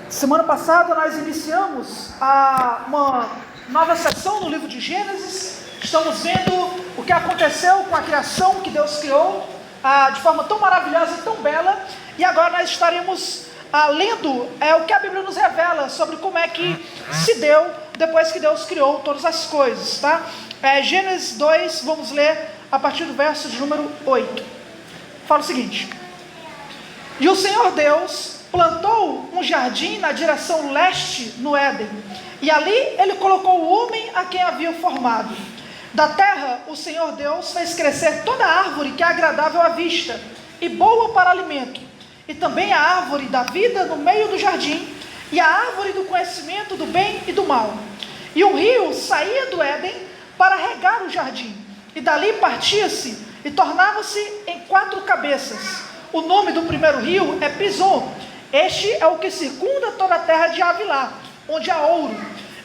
Semana passada nós iniciamos uma nova sessão no livro de Gênesis. Estamos vendo o que aconteceu com a criação que Deus criou de forma tão maravilhosa e tão bela. E agora nós estaremos lendo o que a Bíblia nos revela sobre como é que se deu depois que Deus criou todas as coisas, tá? Gênesis 2, vamos ler a partir do verso de número 8. Fala o seguinte: E o Senhor Deus plantou um jardim na direção leste no Éden, e ali ele colocou o homem a quem havia formado. Da terra o Senhor Deus fez crescer toda árvore que é agradável à vista e boa para alimento, e também a árvore da vida no meio do jardim, e a árvore do conhecimento do bem e do mal. E um rio saía do Éden para regar o jardim, e dali partia-se e tornava-se em 4 cabeças. O nome do primeiro rio é Pison. Este é o que circunda toda a terra de Havilá, onde há ouro,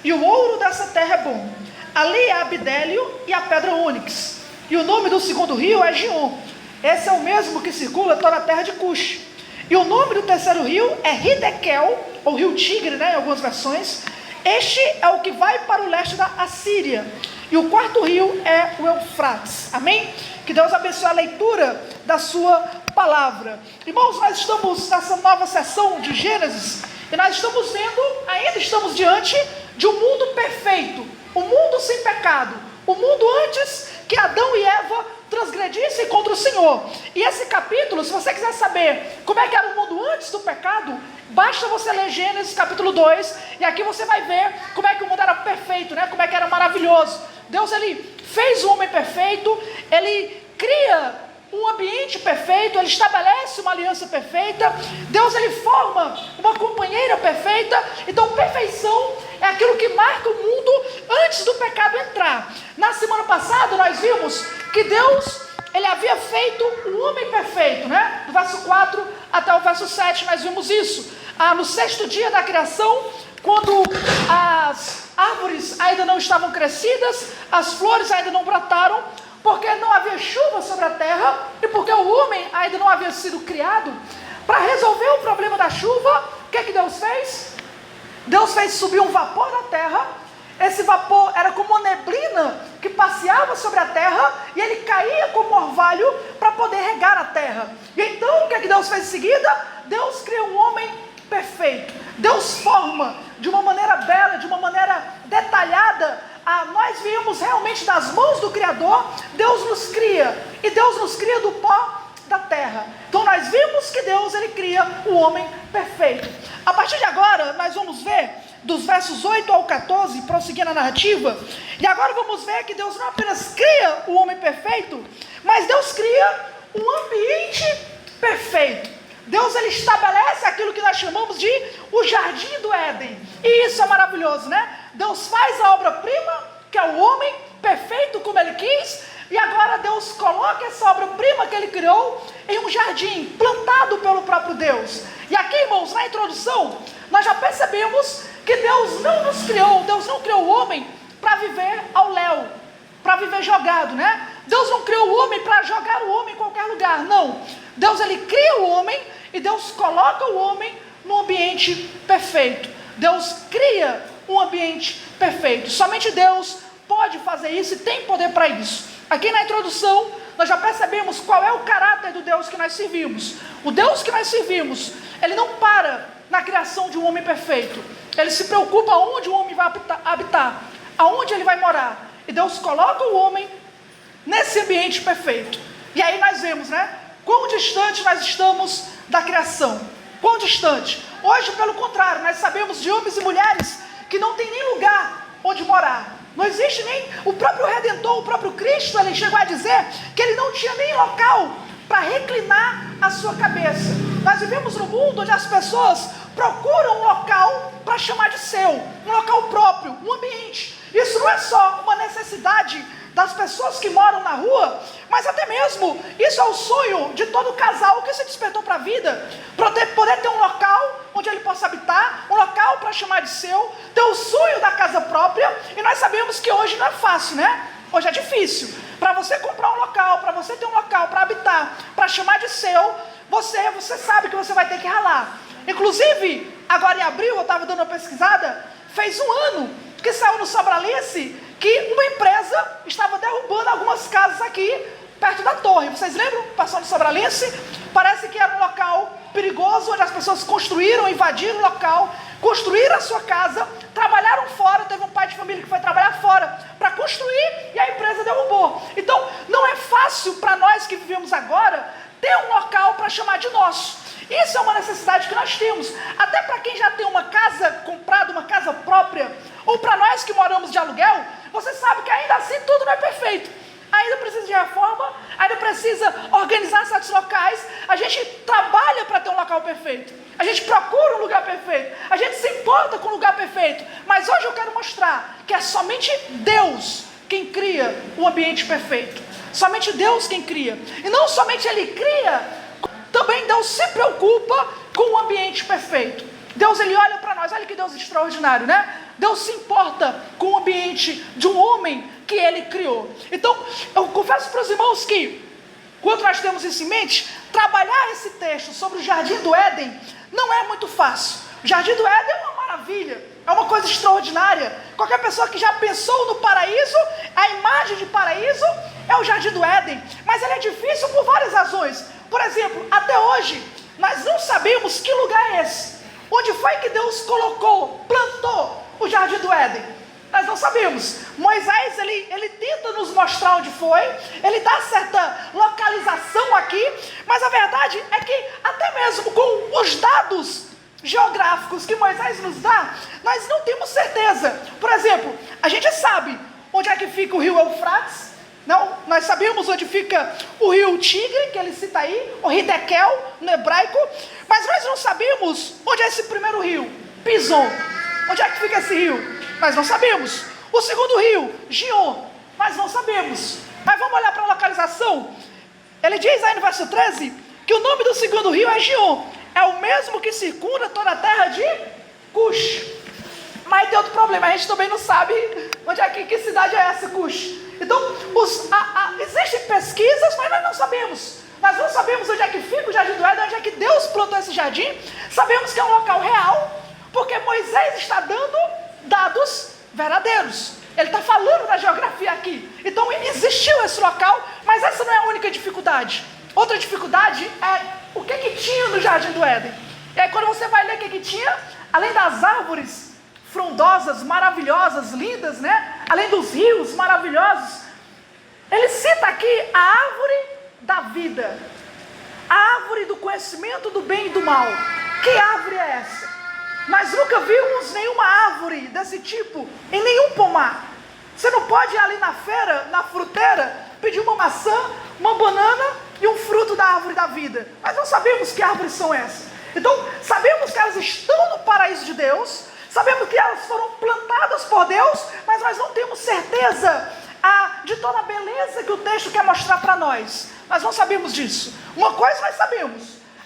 e o ouro dessa terra é bom. Ali há bidélio e a pedra ônix. E o nome do segundo rio é Gion. Esse é o mesmo que circula toda a terra de Cush. E o nome do terceiro rio é Hidekel, ou rio Tigre, em algumas versões. Este é o que vai para o leste da Assíria. E o quarto rio é o Eufrates. Amém? Que Deus abençoe a leitura da sua palavra. Irmãos, nós estamos nessa nova sessão de Gênesis, e nós estamos vendo, ainda estamos diante de um mundo perfeito, um mundo sem pecado, o mundo antes que Adão e Eva transgredissem contra o Senhor. E esse capítulo, se você quiser saber como é que era o mundo antes do pecado, basta você ler Gênesis capítulo 2, e aqui você vai ver como é que o mundo era perfeito, como é que era maravilhoso. Deus, ele fez o homem perfeito, ele cria um ambiente perfeito, ele estabelece uma aliança perfeita. Deus, ele forma uma companheira perfeita. Então perfeição é aquilo que marca o mundo antes do pecado entrar. Na semana passada nós vimos que Deus, ele havia feito um homem perfeito, Do verso 4 até o verso 7 nós vimos isso. No 6º dia da criação, quando as árvores ainda não estavam crescidas, as flores ainda não brotaram, porque não havia chuva sobre a terra, e porque o homem ainda não havia sido criado. Para resolver o problema da chuva, o que Deus fez? Deus fez subir um vapor na terra. Esse vapor era como uma neblina que passeava sobre a terra, e ele caía como orvalho para poder regar a terra. E então o que Deus fez em seguida? Deus cria um homem perfeito. Deus forma de uma maneira bela, de uma maneira detalhada. Nós viemos realmente das mãos do Criador. Deus nos cria, e Deus nos cria do pó da terra. Então nós vimos que Deus, ele cria o homem perfeito. A partir de agora nós vamos ver dos versos 8 ao 14, prosseguindo a narrativa. E agora vamos ver que Deus não apenas cria o homem perfeito, mas Deus cria um ambiente perfeito. Deus, ele estabelece aquilo que nós chamamos de o jardim do Éden. E isso é maravilhoso, Deus faz a obra-prima, que é o homem perfeito como ele quis, e agora Deus coloca essa obra-prima que ele criou em um jardim plantado pelo próprio Deus. E aqui, irmãos, na introdução, nós já percebemos que Deus não nos criou, Deus não criou o homem para viver ao léu, para viver jogado, Deus não criou o homem para jogar o homem em qualquer lugar, não. Deus, ele cria o homem, e Deus coloca o homem num ambiente perfeito. Deus cria um ambiente perfeito. Somente Deus pode fazer isso e tem poder para isso. Aqui na introdução, nós já percebemos qual é o caráter do Deus que nós servimos. O Deus que nós servimos, ele não para na criação de um homem perfeito. Ele se preocupa onde o homem vai habitar, aonde ele vai morar. E Deus coloca o homem nesse ambiente perfeito. E aí nós vemos, quão distante nós estamos da criação. Quão distante. Hoje, pelo contrário, nós sabemos de homens e mulheres que não tem nem lugar onde morar. Não existe nem o próprio Redentor, o próprio Cristo, ele chegou a dizer que ele não tinha nem local para reclinar a sua cabeça. Nós vivemos num mundo onde as pessoas procuram um local para chamar de seu, um local próprio, um ambiente. Isso não é só uma necessidade das pessoas que moram na rua, mas até mesmo isso é o sonho de todo casal que se despertou para a vida, para poder ter um local onde ele possa habitar, um local para chamar de seu, ter o sonho da casa própria. E nós sabemos que hoje não é fácil, Hoje é difícil. Para você comprar um local, para você ter um local para habitar, para chamar de seu, você sabe que você vai ter que ralar. Inclusive, agora em abril, eu estava dando uma pesquisada, fez 1 ano que saiu no Sobralense que uma empresa estava derrubando algumas casas aqui, perto da torre. Vocês lembram? Passou no Sobralense? Parece que era um local perigoso, onde as pessoas construíram, invadiram o local, construíram a sua casa, trabalharam fora. Teve um pai de família que foi trabalhar fora para construir e a empresa derrubou. Então, não é fácil para nós que vivemos agora ter um local para chamar de nosso. Isso é uma necessidade que nós temos. Até para quem já tem uma casa comprada, uma casa própria, ou para nós que moramos de aluguel, você sabe que ainda assim tudo não é perfeito. Ainda precisa de reforma, ainda precisa organizar certos locais. A gente trabalha para ter um local perfeito. A gente procura um lugar perfeito. A gente se importa com o lugar perfeito. Mas hoje eu quero mostrar que é somente Deus quem cria o ambiente perfeito. Somente Deus quem cria. E não somente Ele cria, também Deus se preocupa com o ambiente perfeito. Deus, Ele olha para nós, olha que Deus extraordinário, né? Deus se importa com o ambiente de um homem que Ele criou. Então, eu confesso para os irmãos que, quando nós temos isso em mente, trabalhar esse texto sobre o Jardim do Éden não é muito fácil. O Jardim do Éden é uma maravilha, é uma coisa extraordinária. Qualquer pessoa que já pensou no paraíso, a imagem de paraíso é o Jardim do Éden. Mas ele é difícil por várias razões. Por exemplo, até hoje, nós não sabemos que lugar é esse. Onde foi que Deus colocou, plantou o Jardim do Éden? Nós não sabemos. Moisés, ele tenta nos mostrar onde foi, ele dá certa localização aqui, mas a verdade é que até mesmo com os dados geográficos que Moisés nos dá, nós não temos certeza. Por exemplo, a gente sabe onde é que fica o rio Eufrates. Não, nós sabemos onde fica o rio Tigre, que ele cita aí, o Hidekel, no hebraico, mas nós não sabemos onde é esse primeiro rio, Pison. Onde é que fica esse rio? Nós não sabemos. O segundo rio, Gion, nós não sabemos. Mas vamos olhar para a localização. Ele diz aí no verso 13, que o nome do segundo rio é Gion. É o mesmo que circunda toda a terra de Cush. Mas tem outro problema, a gente também não sabe onde é que cidade é essa, Cush. Então, existem pesquisas, mas nós não sabemos. Nós não sabemos onde é que fica o Jardim do Éden, onde é que Deus plantou esse jardim. Sabemos que é um local real, porque Moisés está dando dados verdadeiros. Ele está falando da geografia aqui. Então, existiu esse local, mas essa não é a única dificuldade. Outra dificuldade é o que tinha no Jardim do Éden. E aí, quando você vai ler o que tinha, além das árvores frondosas, maravilhosas, lindas, né? Além dos rios maravilhosos, ele cita aqui a árvore da vida, a árvore do conhecimento do bem e do mal. Que árvore é essa? Nós nunca vimos nenhuma árvore desse tipo em nenhum pomar. Você não pode ir ali na feira, na fruteira, pedir uma maçã, uma banana e um fruto da árvore da vida. Nós não sabemos que árvores são essas. Então, sabemos que elas estão no paraíso de Deus, sabemos que elas foram plantadas por Deus, mas nós não temos certeza de toda a beleza que o texto quer mostrar para nós. Nós não sabemos disso. Uma coisa nós sabemos: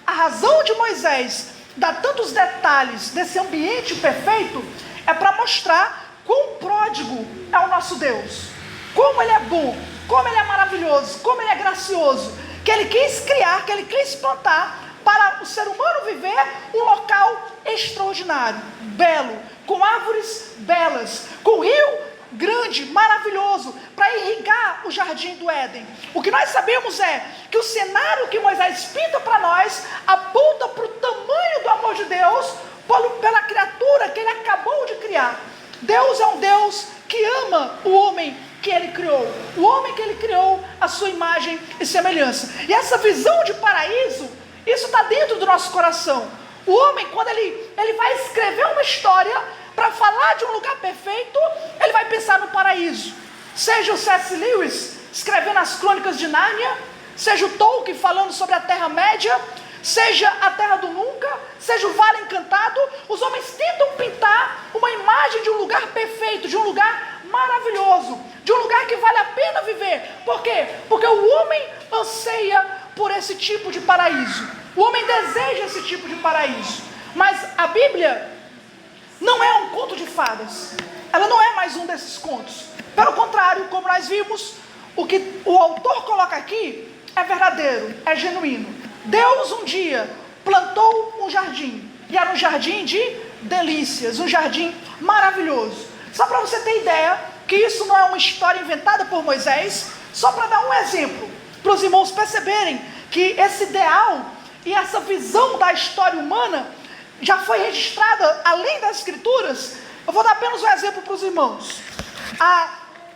a razão de Moisés dar tantos detalhes desse ambiente perfeito é para mostrar quão pródigo é o nosso Deus, como Ele é bom, como Ele é maravilhoso, como Ele é gracioso, que Ele quis criar, que Ele quis plantar para o ser humano viver um local extraordinário, belo, com árvores belas, com rio grande, maravilhoso, para irrigar o Jardim do Éden. O que nós sabemos é que o cenário que Moisés pinta para nós aponta para o tamanho do amor de Deus pela criatura que Ele acabou de criar. Deus é um Deus que ama o homem que Ele criou, o homem que Ele criou à sua imagem e semelhança. E essa visão de paraíso, isso está dentro do nosso coração. O homem, quando ele vai escrever uma história para falar de um lugar perfeito, ele vai pensar no paraíso. Seja o C.S. Lewis escrevendo as Crônicas de Nárnia, seja o Tolkien falando sobre a Terra-média, seja a Terra do Nunca, seja o Vale Encantado, os homens tentam pintar uma imagem de um lugar perfeito, de um lugar maravilhoso, de um lugar que vale a pena viver. Por quê? Porque o homem anseia por esse tipo de paraíso. O homem deseja esse tipo de paraíso. Mas a Bíblia não é um conto de fadas. Ela não é mais um desses contos. Pelo contrário, como nós vimos, o que o autor coloca aqui é verdadeiro, é genuíno. Deus um dia plantou um jardim. e era um jardim de delícias, um jardim maravilhoso. Só para você ter ideia que isso não é uma história inventada por Moisés, só para dar um exemplo, para os irmãos perceberem que esse ideal e essa visão da história humana já foi registrada além das escrituras. Eu vou dar apenas um exemplo para os irmãos.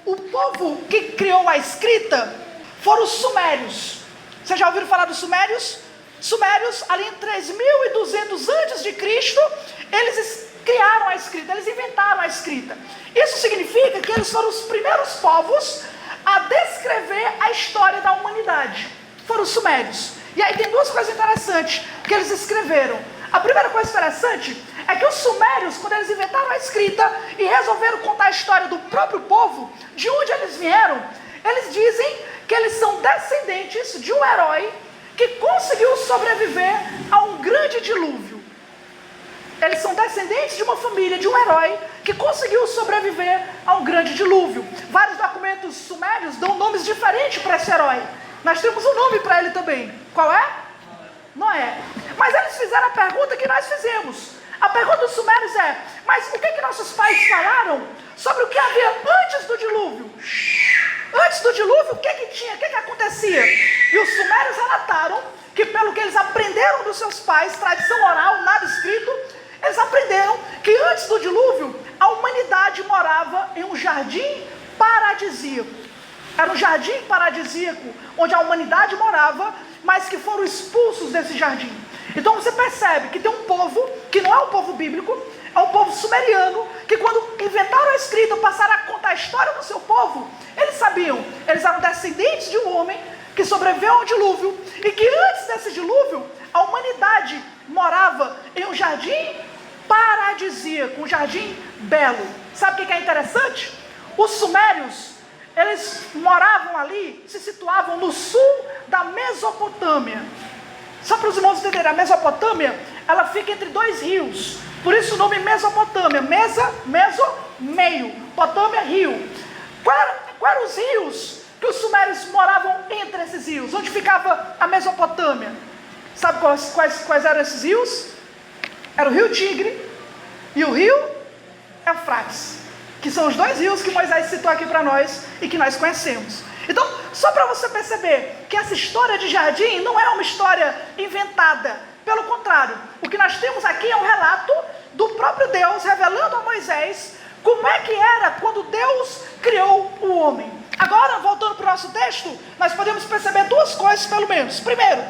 O povo que criou a escrita foram os sumérios. Vocês já ouviram falar dos sumérios? Sumérios, ali em 3.200 antes de Cristo, eles criaram a escrita, eles inventaram a escrita. Isso significa que eles foram os primeiros povos a descrever a história da humanidade. Foram os sumérios. E aí tem duas coisas interessantes que eles escreveram. A primeira coisa interessante é que os sumérios, quando eles inventaram a escrita e resolveram contar a história do próprio povo, de onde eles vieram, eles dizem que eles são descendentes de um herói que conseguiu sobreviver a um grande dilúvio. Eles são descendentes de uma família, de um herói que conseguiu sobreviver a um grande dilúvio. Vários documentos sumérios dão nomes diferentes para esse herói. Nós temos um nome para ele também. Qual é? Noé. Mas eles fizeram a pergunta que nós fizemos. A pergunta dos sumérios é: mas o que nossos pais falaram sobre o que havia antes do dilúvio? Antes do dilúvio, o que tinha? O que acontecia? E os sumérios relataram que, pelo que eles aprenderam dos seus pais, tradição oral, nada escrito, eles aprenderam que antes do dilúvio, a humanidade morava em um jardim paradisíaco. Era um jardim paradisíaco, onde a humanidade morava, mas que foram expulsos desse jardim. Então você percebe que tem um povo, que não é um povo bíblico, é um povo sumeriano, que quando inventaram a escrita, passaram a contar a história do seu povo, eles sabiam, eles eram descendentes de um homem que sobreviveu ao dilúvio, e que antes desse dilúvio, a humanidade morava em um jardim paradisíaco, um jardim belo. Sabe o que é interessante? Os sumérios, eles moravam ali, se situavam no sul da Mesopotâmia. Só para os irmãos entenderem, a Mesopotâmia, ela fica entre dois rios. Por isso o nome Mesopotâmia. Meio. Potâmia, rio. Quais eram os rios que os sumérios moravam entre esses rios? Onde ficava a Mesopotâmia? Sabe quais eram esses rios? Era o rio Tigre e o rio Eufrates, que são os dois rios que Moisés citou aqui para nós e que nós conhecemos. Então, só para você perceber que essa história de jardim não é uma história inventada. Pelo contrário, o que nós temos aqui é um relato do próprio Deus revelando a Moisés como é que era quando Deus criou o homem. Agora, voltando para o nosso texto, nós podemos perceber duas coisas pelo menos. Primeiro,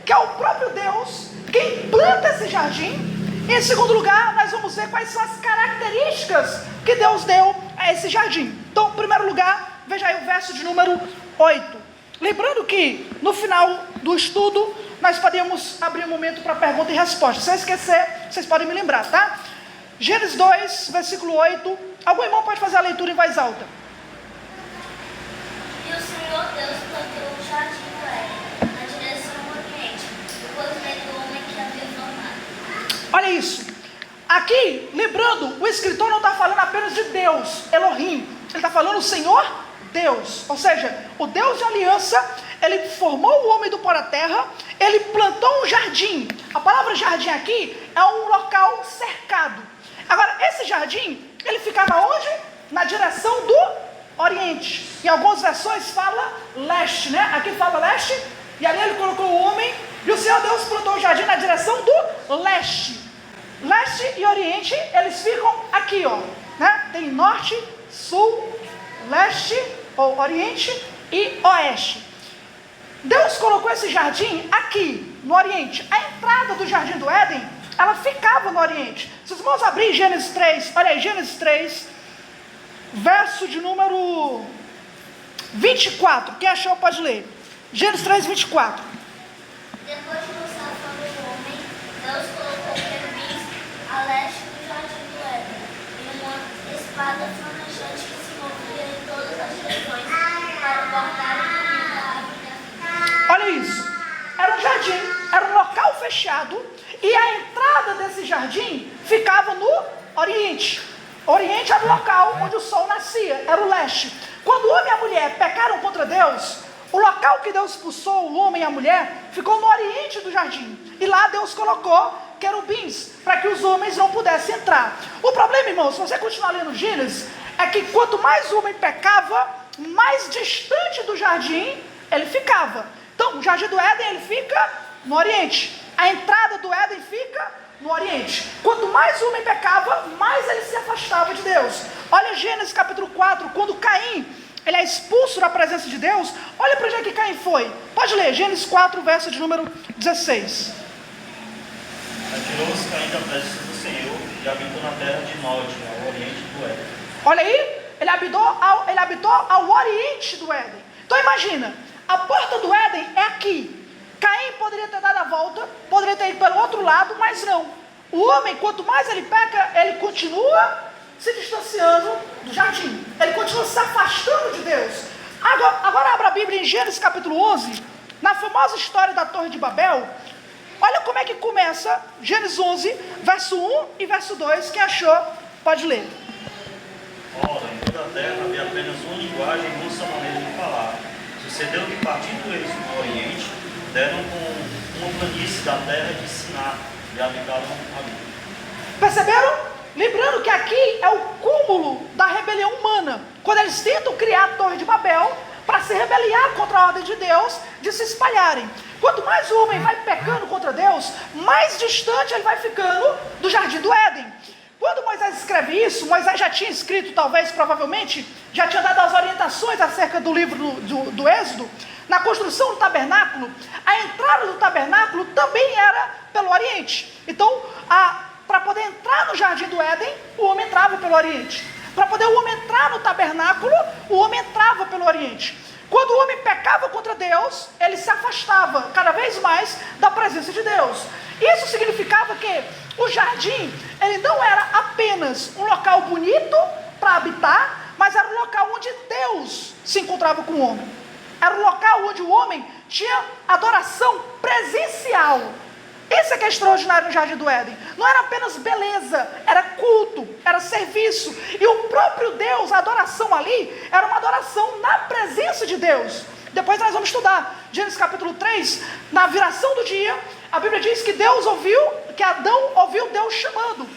que é o próprio Deus quem planta esse jardim. E em segundo lugar, nós vamos ver quais são as características que Deus deu a esse jardim. Então, em primeiro lugar, veja aí o verso de número 8. Lembrando que no final do estudo, nós podemos abrir um momento para pergunta e resposta. Se eu esquecer, vocês podem me lembrar, tá? Gênesis 2, versículo 8. Algum irmão pode fazer a leitura em voz alta. E o Senhor Deus plantou um jardim no Éden, na direção do oriente, depois do homem que havia formado. Olha isso. Aqui, lembrando, o escritor não está falando apenas de Deus, Elohim. Ele está falando o Senhor Deus. Ou seja, o Deus de aliança, ele formou o homem do pó da terra, ele plantou um jardim. A palavra jardim aqui é um local cercado. Agora, esse jardim, ele ficava onde? Na direção do oriente. Em algumas versões fala leste, né? Aqui fala leste, e ali ele colocou o homem, e o Senhor Deus plantou o jardim na direção do leste. Leste e oriente, eles ficam aqui, ó, né? Tem norte, sul, leste, ou oriente e oeste. Deus colocou esse jardim aqui, no oriente. A entrada do jardim do Éden, ela ficava no oriente. Se os irmãos abrirem Gênesis 3, olha aí, Gênesis 3, verso de número 24. Quem achou pode ler. Gênesis 3, 24. Depois de lançar fora o homem, Deus colocou querubins a leste do jardim do Éden, e uma espada flamejante que se movia em todas as direções para guardar o caminho da árvore da vida. Olha isso. Era um jardim, era um local fechado, e a entrada desse jardim ficava no oriente. Oriente era o local onde o sol nascia, era o leste. Quando o homem e a mulher pecaram contra Deus, o local que Deus expulsou o homem e a mulher ficou no oriente do jardim. E lá Deus colocou querubins, para que os homens não pudessem entrar. O problema, irmãos, se você continuar lendo Gênesis, é que quanto mais o homem pecava, mais distante do jardim ele ficava. Então, o jardim do Éden, ele fica no Oriente. A entrada do Éden fica no Oriente. Quanto mais o homem pecava, mais ele se afastava de Deus. Olha Gênesis capítulo 4, quando Caim, ele é expulso da presença de Deus. Olha para onde é que Caim foi. Pode ler, Gênesis 4, verso de número 16. Retirou-se Caim da presença do Senhor e habitou na terra de norte, ao oriente do Éden. Olha aí, ele habitou ao oriente do Éden. Então imagina, a porta do Éden é aqui. Caim poderia ter dado a volta, poderia ter ido pelo outro lado, mas não. O homem, quanto mais ele peca, ele continua se distanciando do jardim. Ele continua se afastando de Deus. Agora abra a Bíblia em Gênesis capítulo 11, na famosa história da Torre de Babel. Olha como é que começa Gênesis 11, verso 1 e verso 2. Quem achou, pode ler. Ora, em toda a terra havia apenas uma linguagem e uma só maneira de falar. Sucedeu que, partindo eles do Oriente, deram com uma planície da terra de Siná e habitaram ali. Perceberam? Lembrando que aqui é o cúmulo da rebelião humana. Quando eles tentam criar a Torre de Babel para se rebeliar contra a ordem de Deus, de se espalharem. Quanto mais o homem vai pecando contra Deus, mais distante ele vai ficando do jardim do Éden. Quando Moisés escreve isso, Moisés já tinha escrito, talvez, provavelmente, já tinha dado as orientações acerca do livro do Êxodo. Na construção do tabernáculo, a entrada do tabernáculo também era pelo Oriente. Então, para poder entrar no jardim do Éden, o homem entrava pelo Oriente. Para poder o homem entrar no tabernáculo, o homem entrava pelo Oriente. Quando o homem pecava contra Deus, ele se afastava cada vez mais da presença de Deus. Isso significava que o jardim, ele não era apenas um local bonito para habitar, mas era um local onde Deus se encontrava com o homem. Era um local onde o homem tinha adoração presencial. Isso é que é extraordinário no Jardim do Éden. Não era apenas beleza, era culto, era serviço. E o próprio Deus, a adoração ali, era uma adoração na presença de Deus. Depois nós vamos estudar Gênesis capítulo 3, na viração do dia, a Bíblia diz que que Adão ouviu Deus chamando.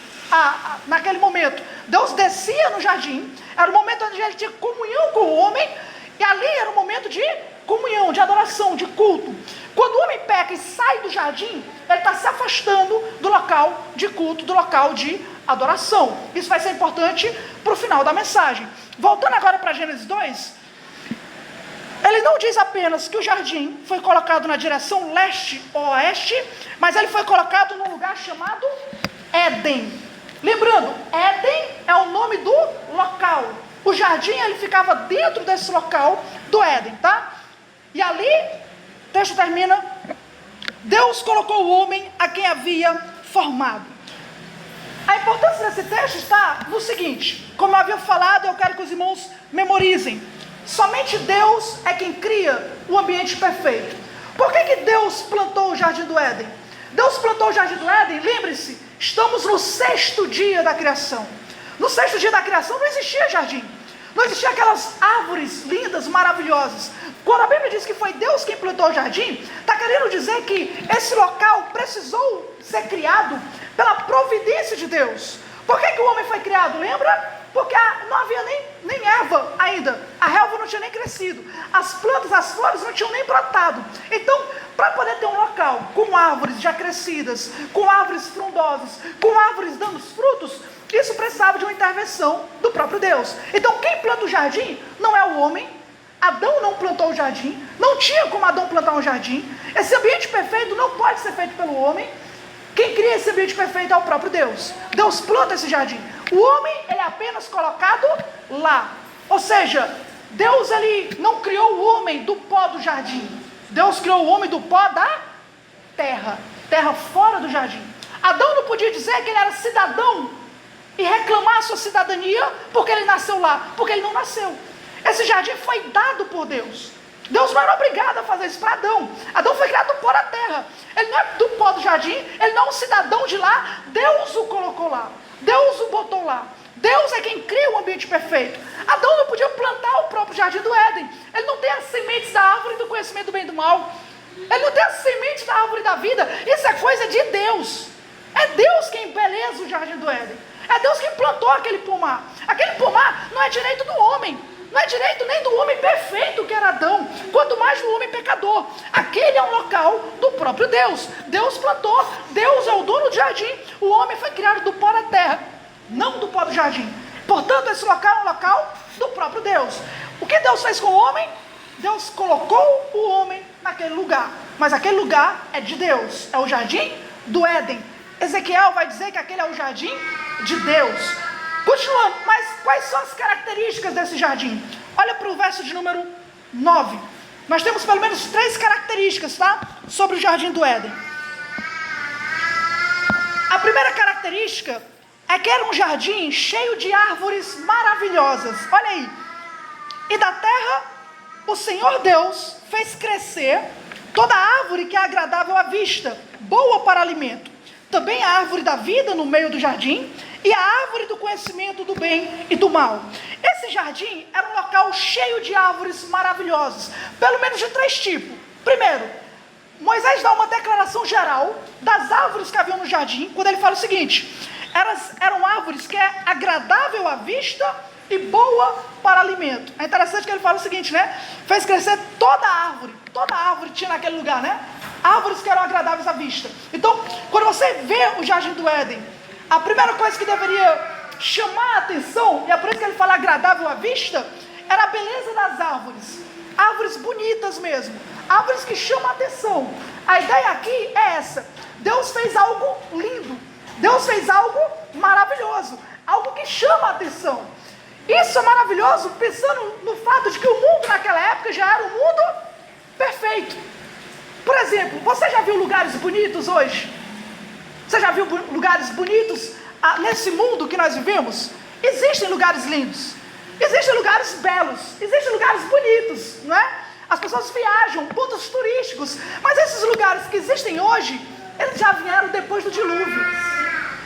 Naquele momento, Deus descia no jardim, era o momento onde ele tinha comunhão com o homem, e ali era um momento de comunhão, de adoração, de culto. Quando o homem peca e sai do jardim, ele está se afastando do local de culto, do local de adoração. Isso vai ser importante para o final da mensagem. Voltando agora para Gênesis 2, ele não diz apenas que o jardim foi colocado na direção leste ou oeste, mas ele foi colocado num lugar chamado Éden. Lembrando, Éden é o nome do local. O jardim, ele ficava dentro desse local do Éden, tá? E ali, o texto termina, Deus colocou o homem a quem havia formado. A importância desse texto está no seguinte, como eu havia falado, eu quero que os irmãos memorizem. Somente Deus é quem cria o ambiente perfeito. Por que Deus plantou o jardim do Éden? Deus plantou o jardim do Éden, lembre-se, estamos no 6º dia da criação. No 6º dia da criação não existia jardim. Não existiam aquelas árvores lindas, maravilhosas. Quando a Bíblia diz que foi Deus quem plantou o jardim, está querendo dizer que esse local precisou ser criado pela providência de Deus. Por que o homem foi criado? Lembra? Porque não havia nem erva ainda. A relva não tinha nem crescido. As plantas, as flores não tinham nem brotado. Então, para poder ter um local com árvores já crescidas, com árvores frondosas, com árvores dando frutos, isso precisava de uma intervenção do próprio Deus. Então quem planta o jardim não é o homem. Adão não plantou o jardim. Não tinha como Adão plantar um jardim. Esse ambiente perfeito não pode ser feito pelo homem. Quem cria esse ambiente perfeito é o próprio Deus. Deus planta esse jardim. O homem, ele é apenas colocado lá. Ou seja, Deus, ele não criou o homem do pó do jardim. Deus criou o homem do pó da terra. Terra fora do jardim. Adão não podia dizer que ele era cidadão e reclamar sua cidadania porque ele nasceu lá, porque ele não nasceu. Esse jardim foi dado por Deus. Deus não era obrigado a fazer isso para Adão. Adão foi criado do pó da terra. Ele não é do pó do jardim, ele não é um cidadão de lá. Deus o colocou lá, Deus o botou lá. Deus é quem cria o ambiente perfeito. Adão não podia plantar o próprio jardim do Éden. Ele não tem as sementes da árvore do conhecimento do bem e do mal. Ele não tem as sementes da árvore da vida. Isso é coisa de Deus. É Deus quem embeleza o jardim do Éden. É Deus quem plantou aquele pomar. Aquele pomar não é direito do homem. Não é direito nem do homem perfeito que era Adão, quanto mais do homem pecador. Aquele é um local do próprio Deus. Deus plantou, Deus é o dono do jardim. O homem foi criado do pó da terra, não do pó do jardim. Portanto, esse local é um local do próprio Deus. O que Deus fez com o homem? Deus colocou o homem naquele lugar. Mas aquele lugar é de Deus, é o jardim do Éden. Ezequiel vai dizer que aquele é o jardim de Deus. Continuando, mas quais são as características desse jardim? Olha para o verso de número 9. Nós temos pelo menos 3 características, tá? Sobre o jardim do Éden. A primeira característica é que era um jardim cheio de árvores maravilhosas. Olha aí. E da terra, o Senhor Deus fez crescer toda árvore que é agradável à vista, boa para alimento. Também a árvore da vida no meio do jardim e a árvore do conhecimento do bem e do mal. Esse jardim era um local cheio de árvores maravilhosas, pelo menos de 3 tipos. Primeiro, Moisés dá uma declaração geral das árvores que haviam no jardim, quando ele fala o seguinte: eram árvores que é agradável à vista e boa para alimento. É interessante que ele fala o seguinte, né? Fez crescer toda árvore tinha naquele lugar, né? Árvores que eram agradáveis à vista. Então, quando você vê o jardim do Éden, a primeira coisa que deveria chamar a atenção, e é por isso que ele fala agradável à vista, era a beleza das árvores. Árvores bonitas mesmo, árvores que chamam a atenção. A ideia aqui é essa: Deus fez algo lindo, Deus fez algo maravilhoso, algo que chama a atenção. Isso é maravilhoso pensando no fato de que o mundo naquela época já era um mundo perfeito. Por exemplo, você já viu lugares bonitos hoje? Você já viu lugares bonitos nesse mundo que nós vivemos? Existem lugares lindos, existem lugares belos, existem lugares bonitos, não é? As pessoas viajam, pontos turísticos, mas esses lugares que existem hoje, eles já vieram depois do dilúvio,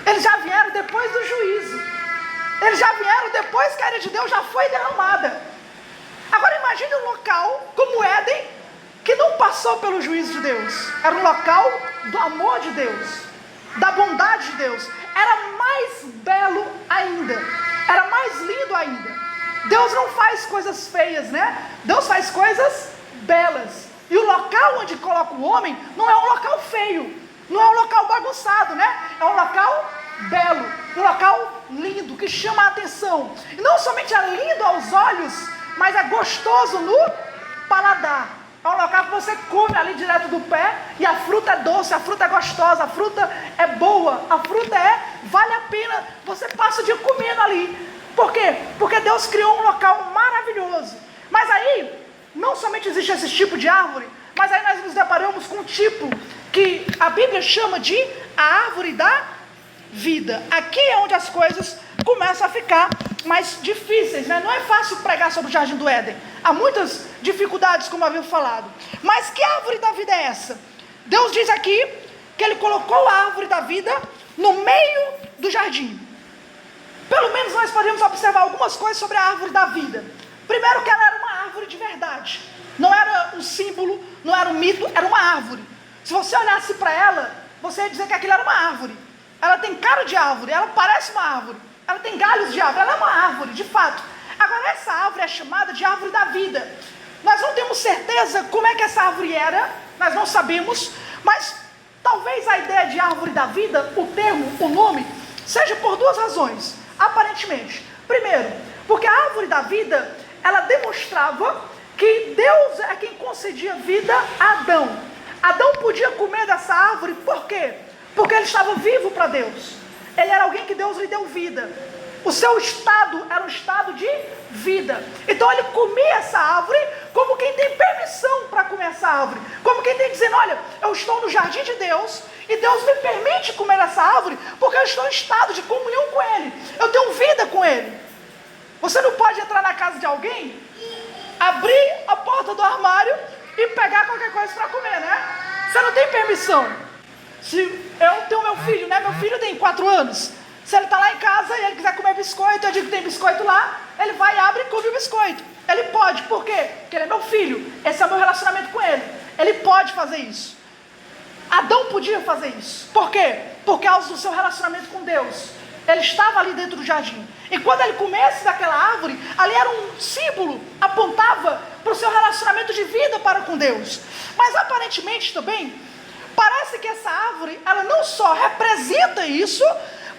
eles já vieram depois do juízo, eles já vieram depois que a ira de Deus já foi derramada. Agora imagine um local como Éden, que não passou pelo juízo de Deus. Era um local do amor de Deus, da bondade de Deus. Era mais belo ainda, era mais lindo ainda. Deus não faz coisas feias, né? Deus faz coisas belas. E o local onde coloca o homem não é um local feio, não é um local bagunçado, né? É um local belo, um local lindo, que chama a atenção. E não somente é lindo aos olhos, mas é gostoso no paladar. É um local que você come ali direto do pé, e a fruta é doce, a fruta é gostosa, a fruta é boa, a fruta vale a pena, você passa o dia comendo ali. Por quê? Porque Deus criou um local maravilhoso. Mas aí, não somente existe esse tipo de árvore, mas aí nós nos deparamos com um tipo que a Bíblia chama de a árvore da vida. Aqui é onde as coisas começam a ficar mais difíceis, né? Não é fácil pregar sobre o jardim do Éden. Há muitas dificuldades, como havia falado. Mas que árvore da vida é essa? Deus diz aqui que Ele colocou a árvore da vida no meio do jardim. Pelo menos nós podemos observar algumas coisas sobre a árvore da vida. Primeiro, que ela era uma árvore de verdade. Não era um símbolo, não era um mito, era uma árvore. Se você olhasse para ela, você ia dizer que aquilo era uma árvore. Ela tem cara de árvore, ela parece uma árvore, ela tem galhos de árvore, ela é uma árvore, de fato. Agora, essa árvore é chamada de árvore da vida. Nós não temos certeza como é que essa árvore era, nós não sabemos, mas talvez a ideia de árvore da vida, o termo, o nome, seja por 2 razões, aparentemente. Primeiro, porque a árvore da vida, ela demonstrava que Deus é quem concedia vida a Adão. Adão podia comer dessa árvore, por quê? Porque ele estava vivo para Deus. Ele era alguém que Deus lhe deu vida. O seu estado era um estado de vida. Então ele comia essa árvore como quem tem permissão para comer essa árvore. Como quem tem dizendo, olha, eu estou no jardim de Deus e Deus me permite comer essa árvore porque eu estou em estado de comunhão com Ele. Eu tenho vida com Ele. Você não pode entrar na casa de alguém, abrir a porta do armário e pegar qualquer coisa para comer, né? Você não tem permissão. Se eu tenho meu filho, né? Meu filho tem 4 anos. Se ele está lá em casa e ele quiser comer biscoito, eu digo que tem biscoito lá, ele vai, abre e come o biscoito. Ele pode, por quê? Porque ele é meu filho, esse é o meu relacionamento com ele. Ele pode fazer isso. Adão podia fazer isso. Por quê? Por causa do seu relacionamento com Deus. Ele estava ali dentro do jardim. E quando ele comesse daquela árvore, ali era um símbolo, apontava para o seu relacionamento de vida para com Deus. Mas aparentemente também, parece que essa árvore, ela não só representa isso,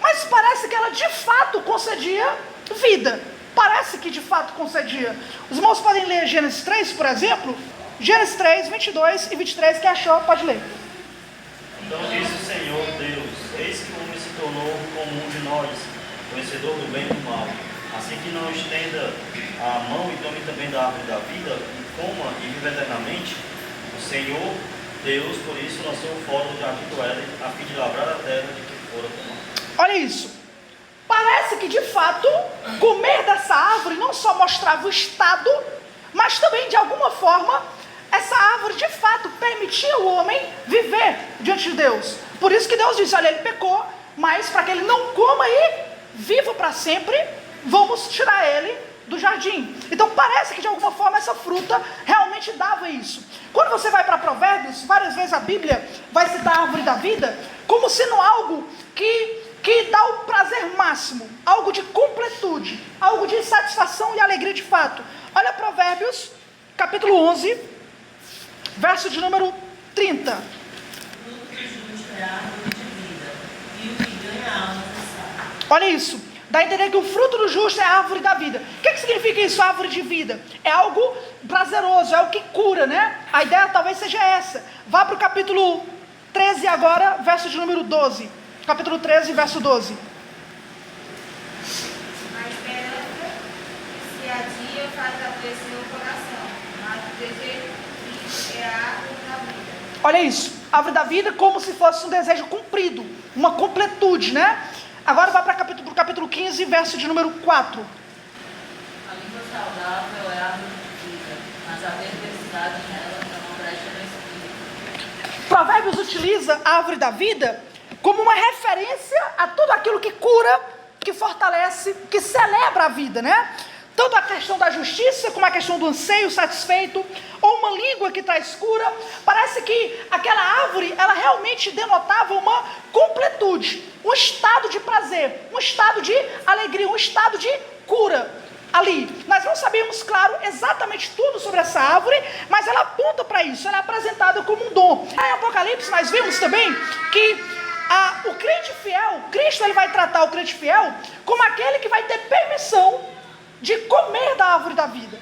mas parece que ela de fato concedia vida. Parece que de fato concedia. Os irmãos podem ler Gênesis 3, por exemplo. Gênesis 3, 22 e 23, quem achou pode ler. Então disse o Senhor Deus: eis que o homem se tornou como um de nós, conhecedor do bem e do mal. Assim que não estenda a mão e tome também da árvore da vida, e coma e viva eternamente. O Senhor Deus, por isso, lançou fora do jardim do Éden, a fim de lavrar a terra de que fora tomado. Olha isso. Parece que de fato, comer dessa árvore não só mostrava o estado, mas também de alguma forma, essa árvore de fato permitia ao homem viver diante de Deus. Por isso que Deus disse, olha, ele pecou, mas para que ele não coma e viva para sempre, vamos tirar ele do jardim. Então parece que de alguma forma essa fruta realmente dava isso. Quando você vai para Provérbios, várias vezes a Bíblia vai citar a árvore da vida como sendo algo que dá o prazer máximo, algo de completude, algo de satisfação e alegria de fato. Olha Provérbios, capítulo 11, verso de número 30. Olha isso, dá a entender que o fruto do justo é a árvore da vida. O que significa isso, árvore de vida? É algo prazeroso, é algo que cura, né? A ideia talvez seja essa. Vá para o capítulo 13 agora, verso de número 12. Capítulo 13, verso 12. A esperança se adia faz adoecer o coração, mas o desejo é a árvore da vida. Olha isso, árvore da vida como se fosse um desejo cumprido, uma completude, né? Agora vai para o capítulo 15, verso de número 4. A língua saudável é a árvore de vida, mas a perversidade nela é uma brecha no espírito. Provérbios utiliza a árvore da vida como uma referência a tudo aquilo que cura, que fortalece, que celebra a vida, né? Tanto a questão da justiça, como a questão do anseio satisfeito, ou uma língua que traz cura. Parece que aquela árvore, ela realmente denotava uma completude, um estado de prazer, um estado de alegria, um estado de cura ali. Nós não sabemos, claro, exatamente tudo sobre essa árvore, mas ela aponta para isso, ela é apresentada como um dom. Em Apocalipse nós vimos também que o crente fiel, Cristo ele vai tratar o crente fiel como aquele que vai ter permissão de comer da árvore da vida.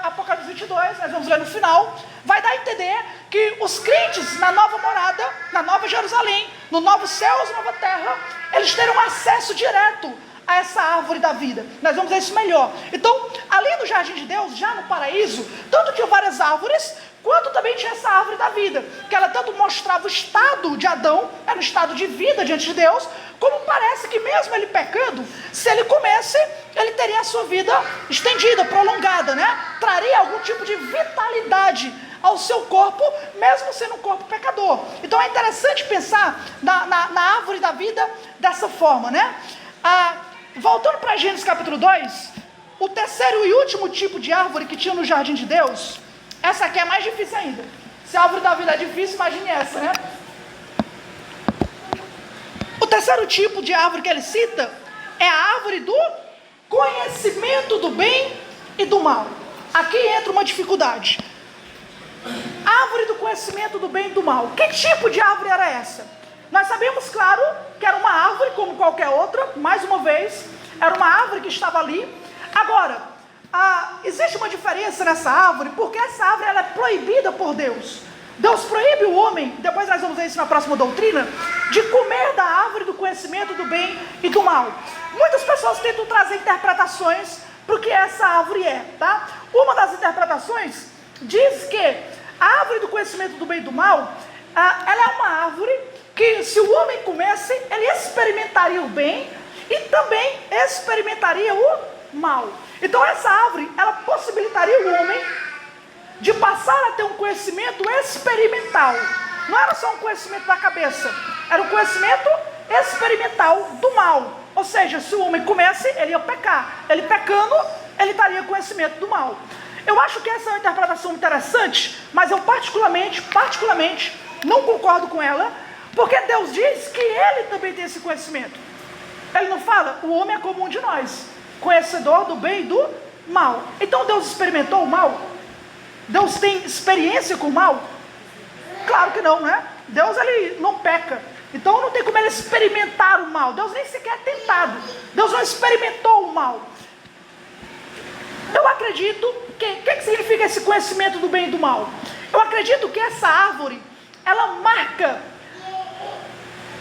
Apocalipse 22, nós vamos ler no final, vai dar a entender que os crentes na nova morada, na nova Jerusalém, no novo céu e nova terra, eles terão acesso direto a essa árvore da vida. Nós vamos ver isso melhor. Então, ali no jardim de Deus, já no paraíso, tanto tinha várias árvores, quanto também tinha essa árvore da vida, que ela tanto mostrava o estado de Adão, era um estado de vida diante de Deus, como parece que mesmo ele pecando, se ele comesse, ele teria a sua vida estendida, prolongada, né? Traria algum tipo de vitalidade ao seu corpo, mesmo sendo um corpo pecador. Então é interessante pensar na árvore da vida dessa forma, né? Voltando para Gênesis capítulo 2, o terceiro e último tipo de árvore que tinha no jardim de Deus, essa aqui é mais difícil ainda. Se a árvore da vida é difícil, imagine essa, né? O terceiro tipo de árvore que ele cita é a árvore do conhecimento do bem e do mal. Aqui entra uma dificuldade. Árvore do conhecimento do bem e do mal. Que tipo de árvore era essa? Nós sabemos, claro, que era uma árvore como qualquer outra. Mais uma vez, era uma árvore que estava ali. Agora, existe uma diferença nessa árvore, porque essa árvore ela é proibida por Deus. Deus proíbe o homem, depois nós vamos ver isso na próxima doutrina, de comer da árvore do conhecimento do bem e do mal. Muitas pessoas tentam trazer interpretações para o que essa árvore é, tá? Uma das interpretações diz que a árvore do conhecimento do bem e do mal, ela é uma árvore que se o homem comesse, ele experimentaria o bem e também experimentaria o mal. Então essa árvore, ela possibilitaria o homem de passar a ter um conhecimento experimental. Não era só um conhecimento da cabeça, era um conhecimento experimental do mal. Ou seja, se o homem comesse, ele ia pecar. Ele pecando, ele daria conhecimento do mal. Eu acho que essa é uma interpretação interessante, mas eu particularmente não concordo com ela, Porque Deus diz que Ele também tem esse conhecimento. Ele não fala, o homem é como um de nós, conhecedor do bem e do mal. Então Deus experimentou o mal? Deus tem experiência com o mal? Claro que não, né? Deus, ele não peca. Então não tem como ele experimentar o mal. Deus nem sequer é tentado. Deus não experimentou o mal. Eu acredito que... O que significa esse conhecimento do bem e do mal? Eu acredito que essa árvore, ela marca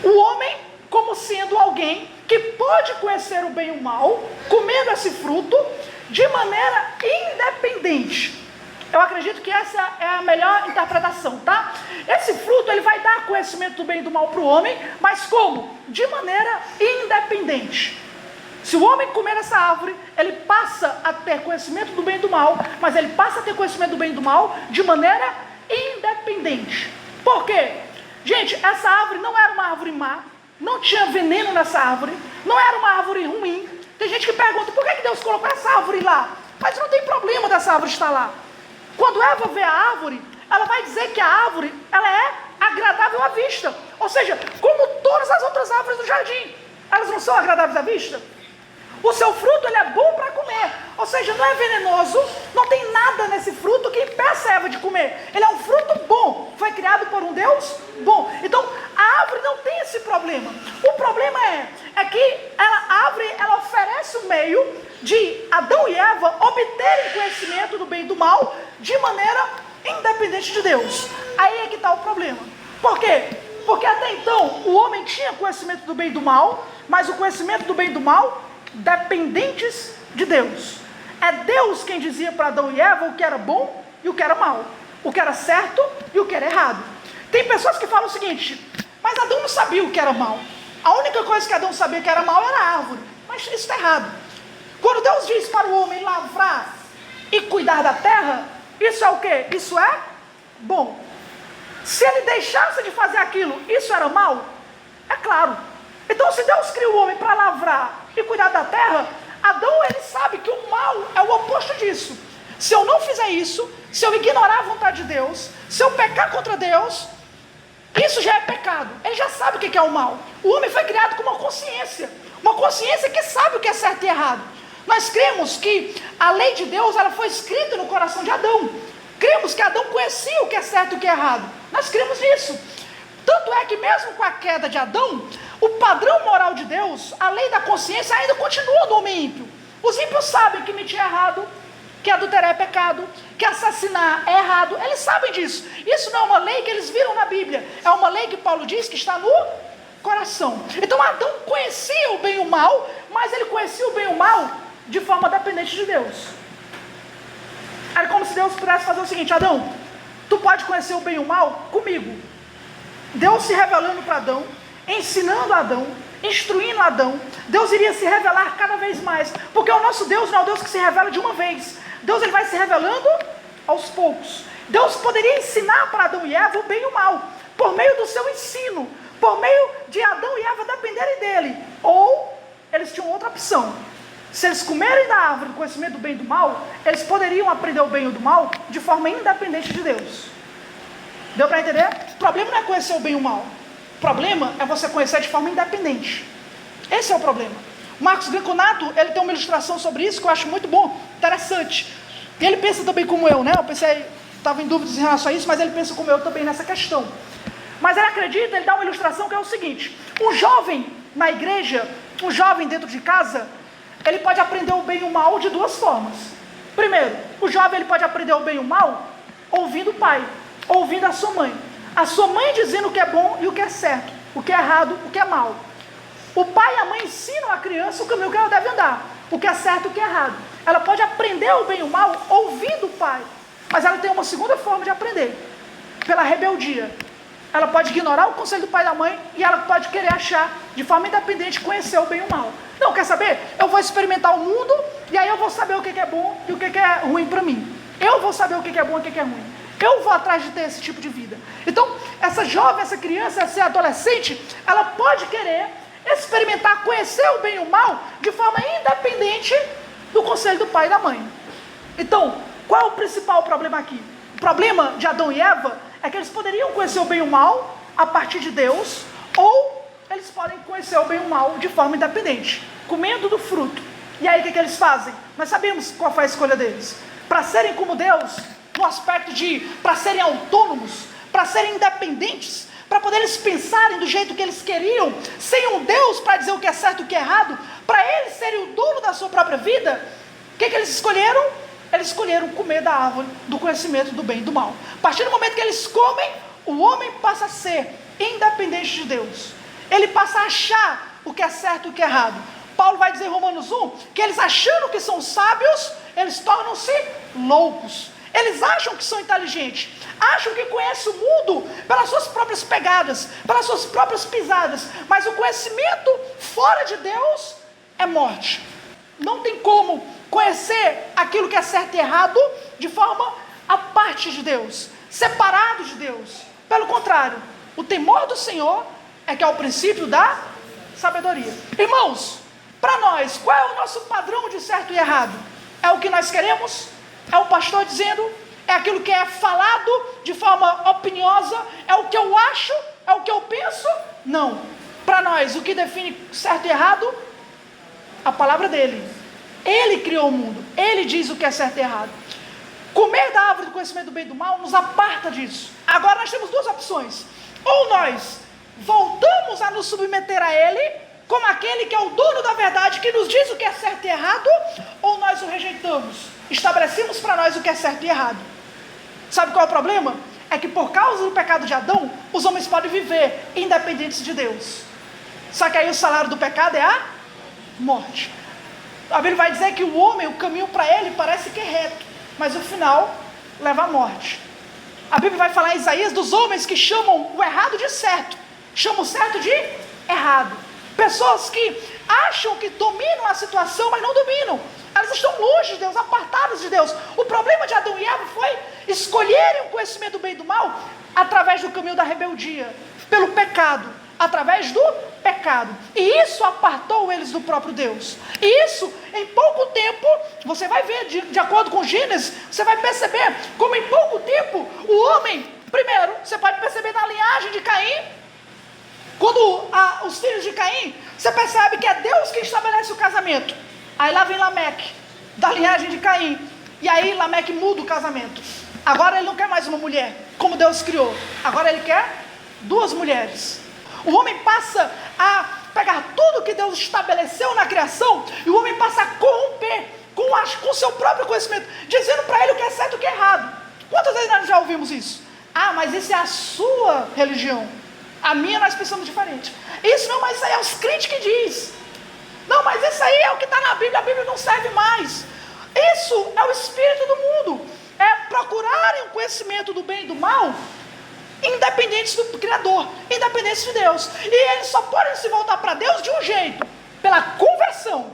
o homem como sendo alguém que pode conhecer o bem e o mal, comendo esse fruto, de maneira independente. Eu acredito que essa é a melhor interpretação, tá? Esse fruto, ele vai dar conhecimento do bem e do mal para o homem, mas como? De maneira independente. Se o homem comer essa árvore, ele passa a ter conhecimento do bem e do mal, mas ele passa a ter conhecimento do bem e do mal de maneira independente. Por quê? Gente, essa árvore não era uma árvore má, não tinha veneno nessa árvore, não era uma árvore ruim. Tem gente que pergunta, por que Deus colocou essa árvore lá? Mas não tem problema dessa árvore estar lá. Quando Eva vê a árvore, ela vai dizer que a árvore, ela é agradável à vista. Ou seja, como todas as outras árvores do jardim, elas não são agradáveis à vista? O seu fruto, ele é bom para comer. Ou seja, não é venenoso, não tem nada nesse fruto que impeça a Eva de comer. Ele é um fruto bom, foi criado por um Deus bom. Então, a árvore não tem esse problema. O problema é que a árvore, ela oferece um meio de Adão e Eva obterem conhecimento do bem e do mal de maneira independente de Deus. Aí é que está o problema. Por quê? Porque até então, o homem tinha conhecimento do bem e do mal, mas o conhecimento do bem e do mal dependentes de Deus. É Deus quem dizia para Adão e Eva o que era bom e o que era mal, o que era certo e o que era errado. Tem pessoas que falam o seguinte, mas Adão não sabia o que era mal. A única coisa que Adão sabia que era mal era a árvore. Mas isso está errado. Quando Deus diz para o homem lavrar e cuidar da terra, isso é o quê? Isso é bom. Se ele deixasse de fazer aquilo, isso era mal? É claro. Então, se Deus criou o homem para lavrar e cuidar da terra, Adão, ele sabe que o mal é o oposto disso. Se eu não fizer isso, se eu ignorar a vontade de Deus, se eu pecar contra Deus, isso já é pecado. Ele já sabe o que é o mal. O homem foi criado com uma consciência que sabe o que é certo e errado. Nós cremos que a lei de Deus, ela foi escrita no coração de Adão. Cremos que Adão conhecia o que é certo e o que é errado. Nós cremos nisso. Tanto é que mesmo com a queda de Adão, o padrão moral de Deus, a lei da consciência ainda continua no homem ímpio. Os ímpios sabem que mentir é errado, que adulterar é pecado, que assassinar é errado. Eles sabem disso. Isso não é uma lei que eles viram na Bíblia. É uma lei que Paulo diz que está no coração. Então Adão conhecia o bem e o mal, mas ele conhecia o bem e o mal de forma dependente de Deus. Era como se Deus pudesse fazer o seguinte: Adão, tu pode conhecer o bem e o mal comigo. Deus se revelando para Adão, ensinando Adão, instruindo Adão. Deus iria se revelar cada vez mais, porque o nosso Deus não é o Deus que se revela de uma vez. Deus, ele vai se revelando aos poucos. Deus poderia ensinar para Adão e Eva o bem e o mal, por meio do seu ensino, por meio de Adão e Eva dependerem dele. Ou eles tinham outra opção: se eles comerem da árvore do conhecimento do bem e do mal, eles poderiam aprender o bem e do mal de forma independente de Deus. Deu para entender? O problema não é conhecer o bem e o mal. O problema é você conhecer de forma independente. Esse é o problema. O Marcos Gliconato, ele tem uma ilustração sobre isso que eu acho muito bom, interessante. E ele pensa também como eu, né? Eu pensei, estava em dúvidas em relação a isso, mas ele pensa como eu também nessa questão. Mas ele acredita, ele dá uma ilustração que é o seguinte: um jovem na igreja, um jovem dentro de casa, ele pode aprender o bem e o mal de duas formas. Primeiro, o jovem ele pode aprender o bem e o mal ouvindo o pai, ouvindo a sua mãe. A sua mãe dizendo o que é bom e o que é certo, o que é errado, o que é mal. O pai e a mãe ensinam a criança o caminho que ela deve andar, o que é certo e o que é errado. Ela pode aprender o bem e o mal ouvindo o pai, mas ela tem uma segunda forma de aprender, pela rebeldia. Ela pode ignorar o conselho do pai e da mãe e ela pode querer achar, de forma independente, conhecer o bem e o mal. Não, quer saber? Eu vou experimentar o mundo e aí eu vou saber o que é bom e o que é ruim para mim. Eu vou saber o que é bom e o que é ruim. Eu vou atrás de ter esse tipo de vida. Então, essa jovem, essa criança, essa adolescente, ela pode querer experimentar, conhecer o bem e o mal de forma independente do conselho do pai e da mãe. Então, qual é o principal problema aqui? O problema de Adão e Eva é que eles poderiam conhecer o bem e o mal, a partir de Deus, ou eles podem conhecer o bem e o mal de forma independente, comendo do fruto. E aí o que eles fazem? Nós sabemos qual foi a escolha deles. Para serem como Deus, no aspecto de, para serem autônomos, para serem independentes, para poder eles pensarem do jeito que eles queriam, sem um Deus para dizer o que é certo e o que é errado, para eles serem o dono da sua própria vida, o que eles escolheram? Eles escolheram comer da árvore do conhecimento do bem e do mal. A partir do momento que eles comem, o homem passa a ser independente de Deus. Ele passa a achar o que é certo e o que é errado. Paulo vai dizer em Romanos 1, que eles achando que são sábios, eles tornam-se loucos. Eles acham que são inteligentes, acham que conhecem o mundo pelas suas próprias pegadas, pelas suas próprias pisadas, mas o conhecimento fora de Deus é morte. Não tem como conhecer aquilo que é certo e errado de forma à parte de Deus, separado de Deus. Pelo contrário, o temor do Senhor é que é o princípio da sabedoria. Irmãos, para nós, qual é o nosso padrão de certo e errado? É o que nós queremos? É o pastor dizendo? É aquilo que é falado de forma opiniosa? É o que eu acho? É o que eu penso? Não. Para nós, o que define certo e errado? A palavra dele. Ele criou o mundo. Ele diz o que é certo e errado. Comer da árvore do conhecimento do bem e do mal nos aparta disso. Agora nós temos duas opções. Ou nós voltamos a nos submeter a ele, como aquele que é o dono da verdade, que nos diz o que é certo e errado, ou nós o rejeitamos, estabelecemos para nós o que é certo e errado. Sabe qual é o problema? É que por causa do pecado de Adão, os homens podem viver independentes de Deus. Só que aí o salário do pecado é a morte. A Bíblia vai dizer que o homem, o caminho para ele parece que é reto, mas o final leva à morte. A Bíblia vai falar em Isaías dos homens que chamam o errado de certo, chamam o certo de errado. Pessoas que acham que dominam a situação, mas não dominam. Elas estão longe de Deus, apartadas de Deus. O problema de Adão e Eva foi escolherem o conhecimento do bem e do mal através do caminho da rebeldia, pelo pecado, através do pecado. E isso apartou eles do próprio Deus. E isso, em pouco tempo, você vai ver, de acordo com Gênesis, você vai perceber como em pouco tempo o homem, primeiro, você pode perceber na linhagem de Caim. Quando os filhos de Caim, você percebe que é Deus que estabelece o casamento. Aí lá vem Lameque, da linhagem de Caim. E aí Lameque muda o casamento. Agora ele não quer mais uma mulher, como Deus criou. Agora ele quer duas mulheres. O homem passa a pegar tudo que Deus estabeleceu na criação, e o homem passa a corromper com o seu próprio conhecimento, dizendo para ele o que é certo e o que é errado. Quantas vezes nós já ouvimos isso? Ah, mas isso é a sua religião. A minha nós pensamos diferente. Isso não, mas isso aí é os crentes que diz. Não, mas isso aí é o que está na Bíblia, a Bíblia não serve mais. Isso é o espírito do mundo. É procurarem o conhecimento do bem e do mal, independentes do Criador, independentes de Deus. E eles só podem se voltar para Deus de um jeito, pela conversão.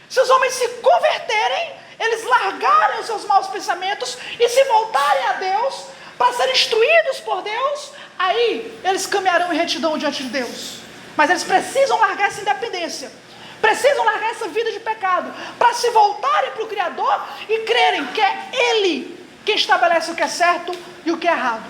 Se os homens se converterem, eles largarem os seus maus pensamentos e se voltarem a Deus, para serem instruídos por Deus, aí eles caminharão em retidão diante de Deus. Mas eles precisam largar essa independência, precisam largar essa vida de pecado, para se voltarem para o Criador e crerem que é Ele quem estabelece o que é certo e o que é errado.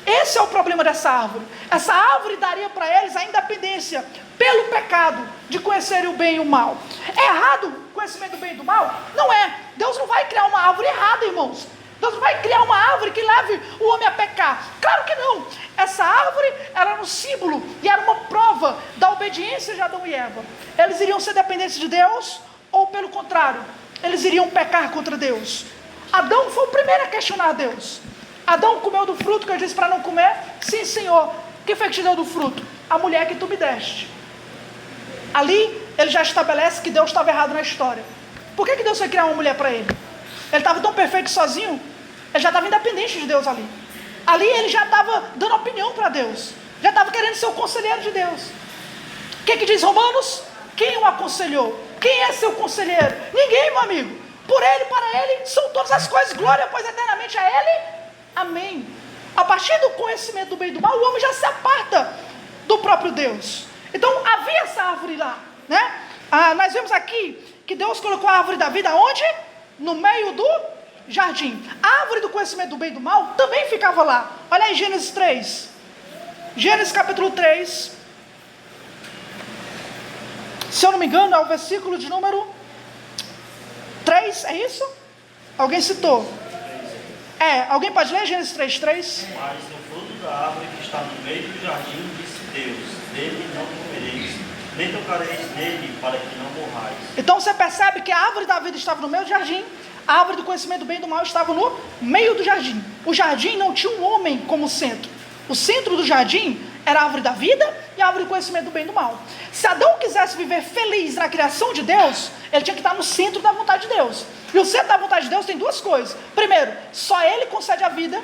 Esse é o problema dessa árvore. Essa árvore daria para eles a independência pelo pecado de conhecerem o bem e o mal. É errado o conhecimento do bem e do mal? Não é. Deus não vai criar uma árvore errada, irmãos. Deus não vai criar uma árvore que leve o homem a pecar. Claro que não. Essa árvore era um símbolo e era uma prova da obediência de Adão e Eva. Eles iriam ser dependentes de Deus, ou pelo contrário, eles iriam pecar contra Deus. Adão foi o primeiro a questionar Deus. Adão comeu do fruto que eu disse para não comer? Sim, Senhor. Quem foi que te deu do fruto? A mulher que tu me deste. Ali, ele já estabelece que Deus estava errado na história. Por que Deus foi criar uma mulher para ele? Ele estava tão perfeito sozinho? Ele já estava independente de Deus ali. Ali ele já estava dando opinião para Deus. Já estava querendo ser o conselheiro de Deus. O que diz Romanos? Quem o aconselhou? Quem é seu conselheiro? Ninguém, meu amigo. Por ele, para ele, são todas as coisas. Glória, pois, eternamente a ele. Amém. A partir do conhecimento do bem e do mal, o homem já se aparta do próprio Deus. Então havia essa árvore lá, né? Nós vemos aqui que Deus colocou a árvore da vida onde? No meio do jardim. A árvore do conhecimento do bem e do mal também ficava lá. Olha aí Gênesis 3. Gênesis capítulo 3. Se eu não me engano, é o versículo de número 3, é isso? Alguém citou? Alguém pode ler Gênesis 3:3? Mas no fruto da árvore que está no meio do jardim, disse Deus: dele não comereis, nem tocareis nele, para que não morrais. Então você percebe que a árvore da vida estava no meio do jardim, a árvore do conhecimento do bem e do mal estava no meio do jardim. O jardim não tinha um homem como centro. O centro do jardim era a árvore da vida e a árvore do conhecimento do bem e do mal. Se Adão quisesse viver feliz na criação de Deus, ele tinha que estar no centro da vontade de Deus. E o centro da vontade de Deus tem duas coisas. Primeiro, só Ele concede a vida.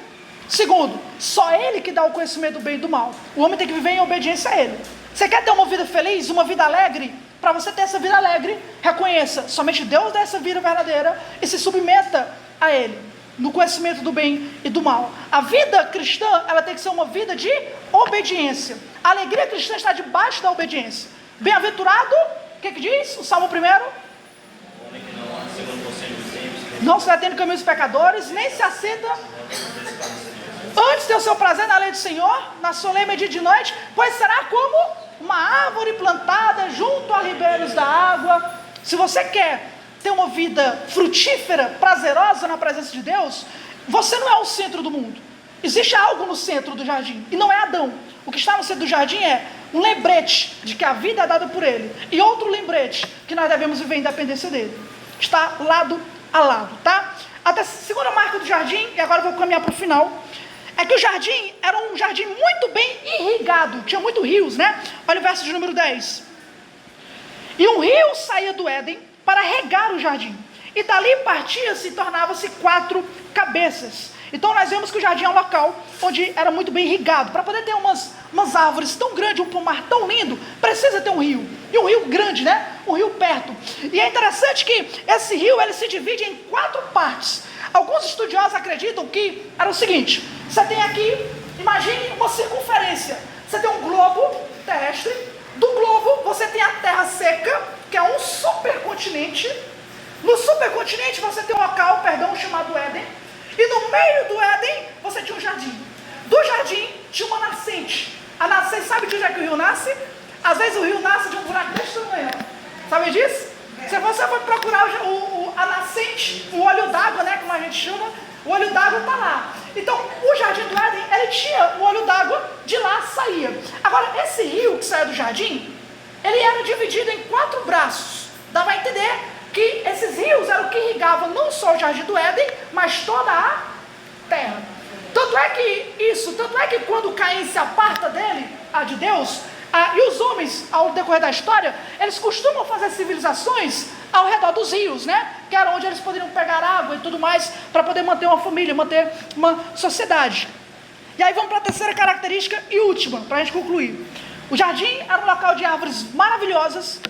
Segundo, só Ele que dá o conhecimento do bem e do mal. O homem tem que viver em obediência a Ele. Você quer ter uma vida feliz, uma vida alegre? Para você ter essa vida alegre, reconheça, somente Deus dá essa vida verdadeira e se submeta a Ele, no conhecimento do bem e do mal. A vida cristã, ela tem que ser uma vida de obediência. A alegria cristã está debaixo da obediência. Bem-aventurado, o que diz? O Salmo 1. Homem que não anda segundo o conselho dos ímpios, Não se detém no caminho dos pecadores, nem se assenta antes ter o seu prazer na lei do Senhor, na solene dia de noite, pois será como uma árvore plantada junto a ribeiros da água. Se você quer ter uma vida frutífera, prazerosa na presença de Deus, você não é o centro do mundo. Existe algo no centro do jardim, e não é Adão. O que está no centro do jardim é um lembrete de que a vida é dada por Ele, e outro lembrete que nós devemos viver em independência dEle. Está lado a lado, tá? A segunda marca do jardim, e agora eu vou caminhar para o final, é que o jardim era um jardim muito bem irrigado, tinha muitos rios, né? Olha o verso de número 10. E um rio saía do Éden para regar o jardim, e dali partia-se e tornava-se 4 cabeças. Então nós vemos que o jardim é um local onde era muito bem irrigado. Para poder ter umas árvores tão grandes, um pomar tão lindo, precisa ter um rio. E um rio grande, né? Um rio perto. E é interessante que esse rio ele se divide em 4 partes. Alguns estudiosos acreditam que era o seguinte: você tem aqui, imagine uma circunferência. Você tem um globo terrestre. Do globo você tem a terra seca, que é um supercontinente. No supercontinente você tem um local, chamado Éden. E no meio do Éden, você tinha um jardim. Do jardim, tinha uma nascente. A nascente, sabe de onde é que o rio nasce? Às vezes o rio nasce de um buraco desse tamanho. Sabe disso? Se você for procurar a nascente, o olho d'água, né, como a gente chama, o olho d'água está lá. Então, o jardim do Éden, ele tinha o olho d'água, de lá saía. Agora, esse rio que saía do jardim, ele era dividido em 4 braços. Dá para entender que esses rios eram o que irrigavam não só o jardim do Éden, mas toda a terra. Tanto é que quando Caim se aparta dele, de Deus, e os homens, ao decorrer da história, eles costumam fazer civilizações ao redor dos rios, né? Que era onde eles poderiam pegar água e tudo mais, para poder manter uma família, manter uma sociedade. E aí vamos para a terceira característica e última, para a gente concluir. O jardim era um local de árvores maravilhosas,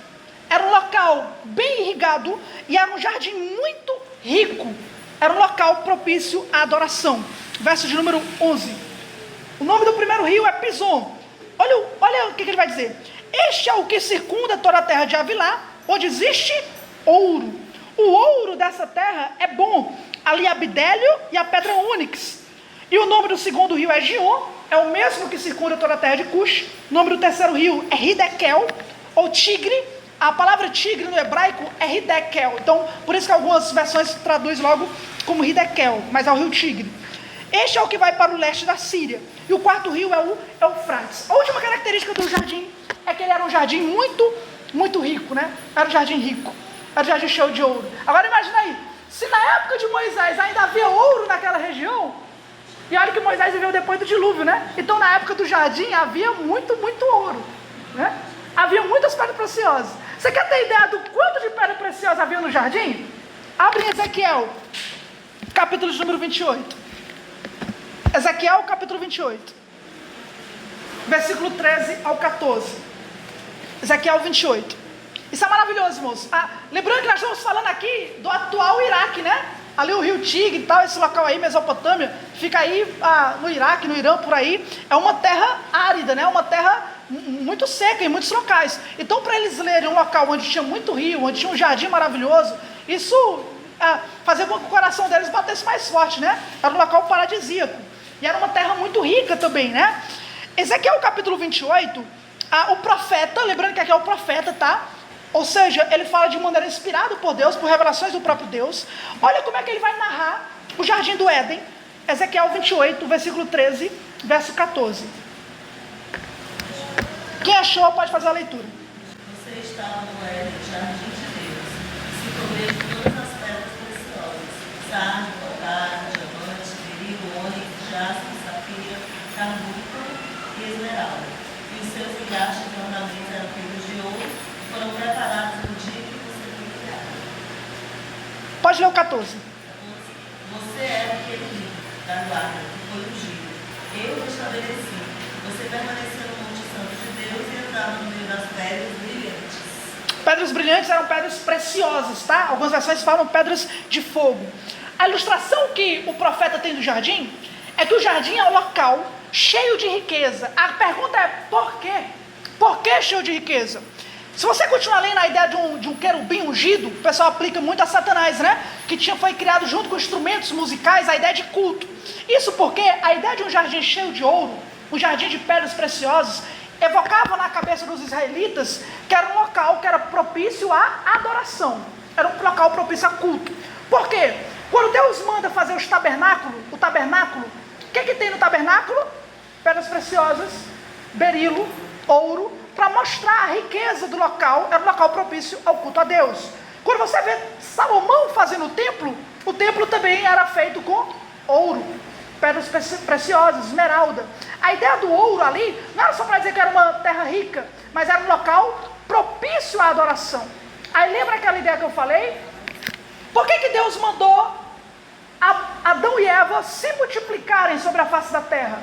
era um local bem irrigado e era um jardim muito rico. Era um local propício à adoração. Verso de número 11. O nome do primeiro rio é Pison. Olha o que ele vai dizer. Este é o que circunda toda a terra de Avilá, onde existe ouro. O ouro dessa terra é bom. Ali há bidélio e a pedra ônix. E o nome do segundo rio é Gion, é o mesmo que circunda toda a terra de Cush. O nome do terceiro rio é Hidekel, ou Tigre. A palavra tigre no hebraico é Hidekel. Então, por isso que algumas versões traduzem logo como Hidekel, mas é o rio Tigre. Este é o que vai para o leste da Síria. E o quarto rio é o Eufrates. A última característica do jardim é que ele era um jardim muito, muito rico, né? Era um jardim rico. Era um jardim cheio de ouro. Agora imagina aí, se na época de Moisés ainda havia ouro naquela região, e olha que Moisés viveu depois do dilúvio, né? Então na época do jardim havia muito, muito ouro, né? Havia muitas pedras preciosas. Você quer ter ideia do quanto de pedra preciosa havia no jardim? Abre em Ezequiel, capítulo de número 28. Ezequiel, capítulo 28. Versículo 13 ao 14. Ezequiel 28. Isso é maravilhoso, irmãos. Lembrando que nós estamos falando aqui do atual Iraque, né? Ali o rio Tigre e tal, esse local aí, Mesopotâmia, fica aí no Iraque, no Irã, por aí. É uma terra árida, né? Uma terra muito seca em muitos locais. Então, para eles lerem um local onde tinha muito rio, onde tinha um jardim maravilhoso, isso fazia com que o coração deles batesse mais forte, né? Era um local paradisíaco. E era uma terra muito rica também, né? Ezequiel capítulo 28, o profeta, lembrando que aqui é o profeta, tá? Ou seja, ele fala de maneira inspirada por Deus, por revelações do próprio Deus. Olha como é que ele vai narrar o jardim do Éden. Ezequiel 28, versículo 13, verso 14. Quem achou pode fazer a leitura. Você estava no Éden, jardim de Deus, se comer de todas as pedras preciosas, sardio, topázio, diamante, berilo, ônix, jaspe, safira, carbunclo e esmeralda. E os seus engastes de ornamentos eram feitos de ouro e foram preparados no dia que você foi criado. Pode ler o 14. Você era aquele livro da guarda que foi ungido. Eu o estabeleci. Você permaneceu no Monte Santo de Deus e andava no meio das pedras brilhantes. Pedras brilhantes eram pedras preciosas, tá? Algumas versões falam pedras de fogo. A ilustração que o profeta tem do jardim é que o jardim é um local cheio de riqueza. A pergunta é por quê? Por que cheio de riqueza? Se você continuar lendo a ideia de um querubim ungido, o pessoal aplica muito a Satanás, né? Que foi criado junto com instrumentos musicais, a ideia de culto. Isso porque a ideia de um jardim cheio de ouro, um jardim de pedras preciosas, evocava na cabeça dos israelitas que era um local que era propício à adoração. Era um local propício a culto. Por quê? Quando Deus manda fazer o tabernáculo, o que tem no tabernáculo? Pedras preciosas, berilo, ouro, para mostrar a riqueza do local. Era um local propício ao culto a Deus. Quando você vê Salomão fazendo o templo também era feito com ouro, pedras preciosas, esmeralda. A ideia do ouro ali não era só para dizer que era uma terra rica, mas era um local propício à adoração. Aí lembra aquela ideia que eu falei? Por que Deus mandou Adão e Eva se multiplicarem sobre a face da terra?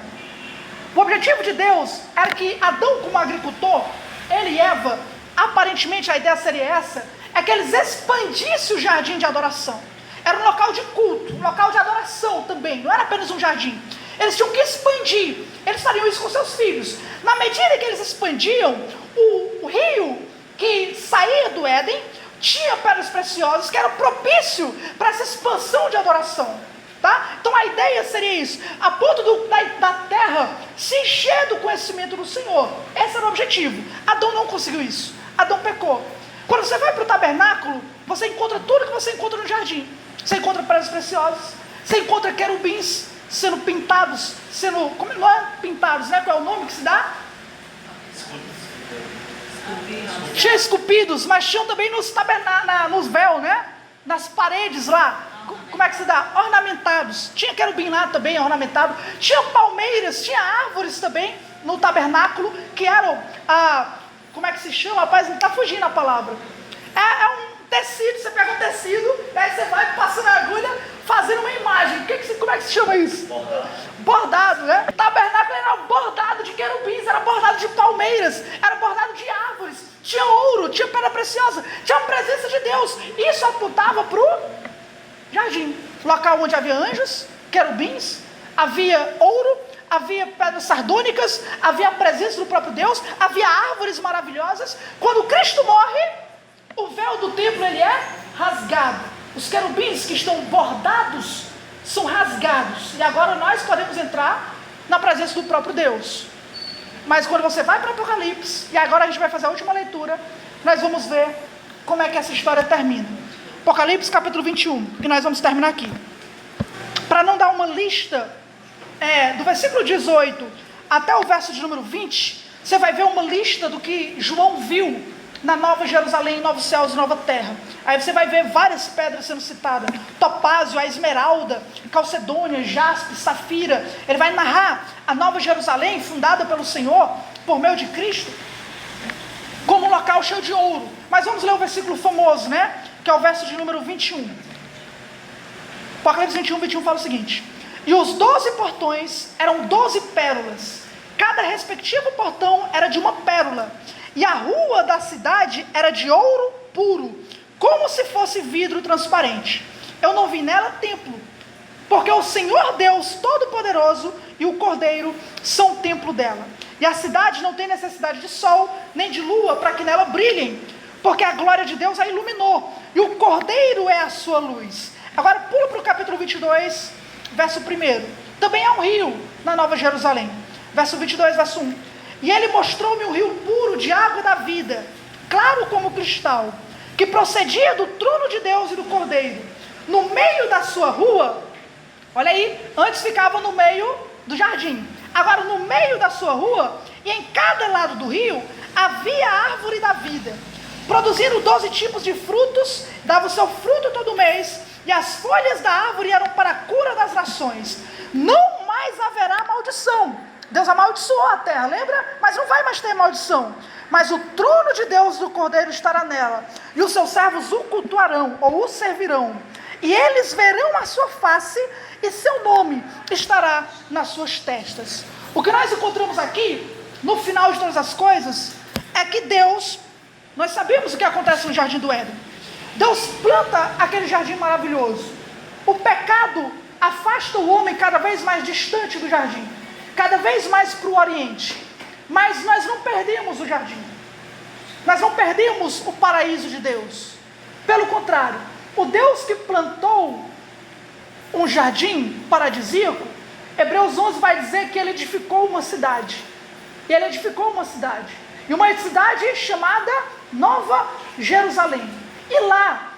O objetivo de Deus era que Adão, como agricultor, ele e Eva, aparentemente a ideia seria essa, é que eles expandissem o jardim de adoração. Era um local de culto, um local de adoração também, não era apenas um jardim. Eles tinham que expandir, eles fariam isso com seus filhos. Na medida que eles expandiam, o rio que saía do Éden tinha pedras preciosas que eram propício para essa expansão de adoração. Tá? Então a ideia seria isso, a ponto da terra se encher do conhecimento do Senhor. Esse era o objetivo. Adão não conseguiu isso, Adão pecou. Quando você vai para o tabernáculo, você encontra tudo que você encontra no jardim. Você encontra pedras preciosas, você encontra querubins sendo pintados, como não é pintados, né? Qual é o nome que se dá? Tinha esculpidos, mas tinham também nos véus, né? Nas paredes lá. Como é que se dá? Ornamentados. Tinha querubim lá também, ornamentado. Tinha palmeiras, tinha árvores também no tabernáculo, que eram, como é que se chama? Rapaz, não está fugindo a palavra. É um tecido, você pega um tecido, e aí você vai passando a agulha, fazendo uma imagem. Como é que se chama isso? Bordado, né? O tabernáculo era bordado de querubins, era bordado de palmeiras, era bordado de árvores. Tinha ouro, tinha pedra preciosa, tinha a presença de Deus. Isso apontava para o jardim, local onde havia anjos, querubins, havia ouro, havia pedras sardônicas, havia a presença do próprio Deus, havia árvores maravilhosas. Quando Cristo morre, o véu do templo ele é rasgado. Os querubins que estão bordados são rasgados, e agora nós podemos entrar na presença do próprio Deus. Mas quando você vai para Apocalipse, e agora a gente vai fazer a última leitura, nós vamos ver como é que essa história termina. Apocalipse capítulo 21, que nós vamos terminar aqui. Para não dar uma lista, do versículo 18 até o verso de número 20, você vai ver uma lista do que João viu na Nova Jerusalém, novos céus e nova terra. Aí você vai ver várias pedras sendo citadas: topázio, a esmeralda, calcedônia, jaspe, safira. Ele vai narrar a Nova Jerusalém, fundada pelo Senhor, por meio de Cristo, como um local cheio de ouro. Mas vamos ler o versículo famoso, né? Que é o verso de número 21. Apocalipse 21 fala o seguinte: e os 12 portões eram 12 pérolas, cada respectivo portão era de uma pérola, e a rua da cidade era de ouro puro, como se fosse vidro transparente. Eu não vi nela templo, porque o Senhor Deus Todo-Poderoso e o Cordeiro são o templo dela. E a cidade não tem necessidade de sol, nem de lua, para que nela brilhem, porque a glória de Deus a iluminou, e o Cordeiro é a sua luz. Agora pula para o capítulo 22, verso 1. Também há um rio na Nova Jerusalém, Verso 22, verso 1. E ele mostrou-me um rio puro de água da vida, claro como cristal, que procedia do trono de Deus e do Cordeiro. No meio da sua rua, olha aí, antes ficava no meio do jardim. Agora no meio da sua rua, e em cada lado do rio, havia a árvore da vida, produzindo 12 tipos de frutos, dava o seu fruto todo mês, e as folhas da árvore eram para a cura das nações. Não mais haverá maldição. Deus amaldiçoou a terra, lembra? Mas não vai mais ter maldição. Mas o trono de Deus do Cordeiro estará nela, e os seus servos o cultuarão, ou o servirão. E eles verão a sua face, e seu nome estará nas suas testas. O que nós encontramos aqui, no final de todas as coisas, é que Deus, nós sabemos o que acontece no Jardim do Éden. Deus planta aquele jardim maravilhoso. O pecado afasta o homem cada vez mais distante do jardim, cada vez mais para o oriente. Mas nós não perdemos o jardim, nós não perdemos o paraíso de Deus. Pelo contrário, o Deus que plantou um jardim paradisíaco, Hebreus 11 vai dizer que ele edificou uma cidade. E ele edificou uma cidade, e uma cidade chamada Nova Jerusalém. E lá,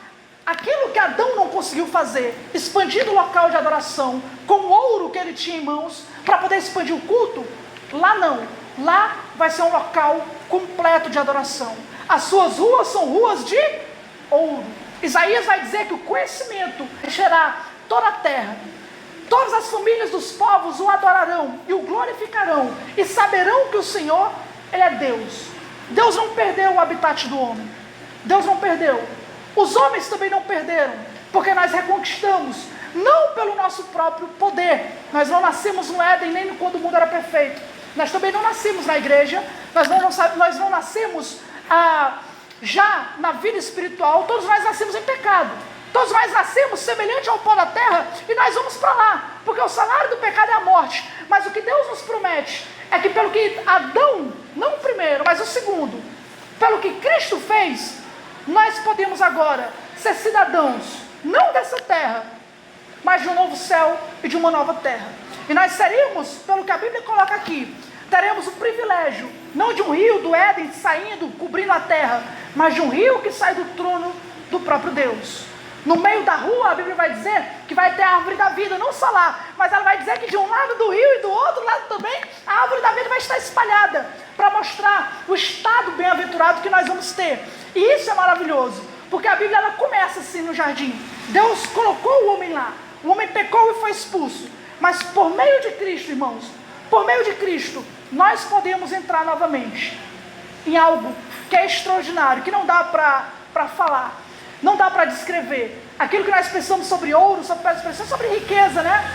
aquilo que Adão não conseguiu fazer, expandindo o local de adoração com o ouro que ele tinha em mãos, para poder expandir o culto, lá não. Lá vai ser um local completo de adoração. As suas ruas são ruas de ouro. Isaías vai dizer que o conhecimento encherá toda a terra. Todas as famílias dos povos o adorarão e o glorificarão, e saberão que o Senhor, Ele é Deus. Deus não perdeu o habitat do homem. Deus não perdeu. Os homens também não perderam, porque nós reconquistamos, não pelo nosso próprio poder. Nós não nascemos no Éden nem quando o mundo era perfeito. Nós também não nascemos na igreja, nós não nascemos já na vida espiritual. Todos nós nascemos em pecado. Todos nós nascemos semelhante ao pó da terra, e nós vamos para lá, porque o salário do pecado é a morte. Mas o que Deus nos promete é que pelo que Adão, não o primeiro, mas o segundo, pelo que Cristo fez, nós podemos agora ser cidadãos, não dessa terra, mas de um novo céu e de uma nova terra. E nós seríamos, pelo que a Bíblia coloca aqui, teremos o privilégio, não de um rio do Éden saindo, cobrindo a terra, mas de um rio que sai do trono do próprio Deus. No meio da rua, a Bíblia vai dizer que vai ter a árvore da vida, não só lá, mas ela vai dizer que de um lado do rio e do outro lado também, a árvore da vida vai estar espalhada, para mostrar o estado bem-aventurado que nós vamos ter. E isso é maravilhoso, porque a Bíblia ela começa assim no jardim. Deus colocou o homem lá, o homem pecou e foi expulso, mas por meio de Cristo, irmãos, por meio de Cristo, nós podemos entrar novamente em algo que é extraordinário, que não dá para falar, não dá para descrever. Aquilo que nós pensamos sobre ouro, sobre riqueza, né?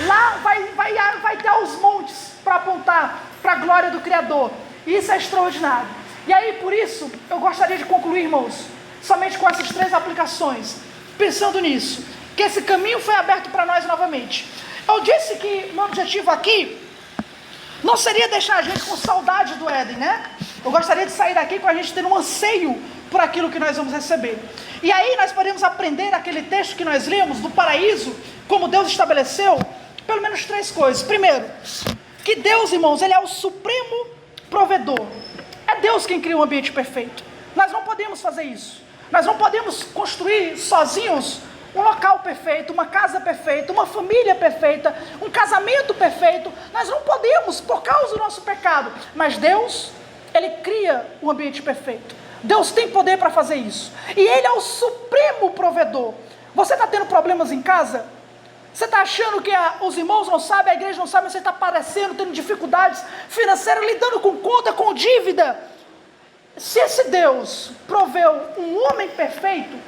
Lá vai ter aos montes para apontar para a glória do Criador. E isso é extraordinário. E aí, por isso, eu gostaria de concluir, irmãos, somente com essas 3 aplicações, pensando nisso, que esse caminho foi aberto para nós novamente. Eu disse que meu objetivo aqui não seria deixar a gente com saudade do Éden, né? Eu gostaria de sair daqui com a gente tendo um anseio por aquilo que nós vamos receber. E aí nós podemos aprender aquele texto que nós lemos do paraíso, como Deus estabeleceu, pelo menos 3 coisas. Primeiro, que Deus, irmãos, Ele é o supremo provedor. É Deus quem cria um ambiente perfeito. Nós não podemos fazer isso. Nós não podemos construir sozinhos um local perfeito, uma casa perfeita, uma família perfeita, um casamento perfeito. Nós não podemos, por causa do nosso pecado. Mas Deus, Ele cria um ambiente perfeito. Deus tem poder para fazer isso. E Ele é o supremo provedor. Você está tendo problemas em casa? Você está achando que os irmãos não sabem, a igreja não sabe, você está padecendo, tendo dificuldades financeiras, lidando com conta, com dívida. Se esse Deus proveu um homem perfeito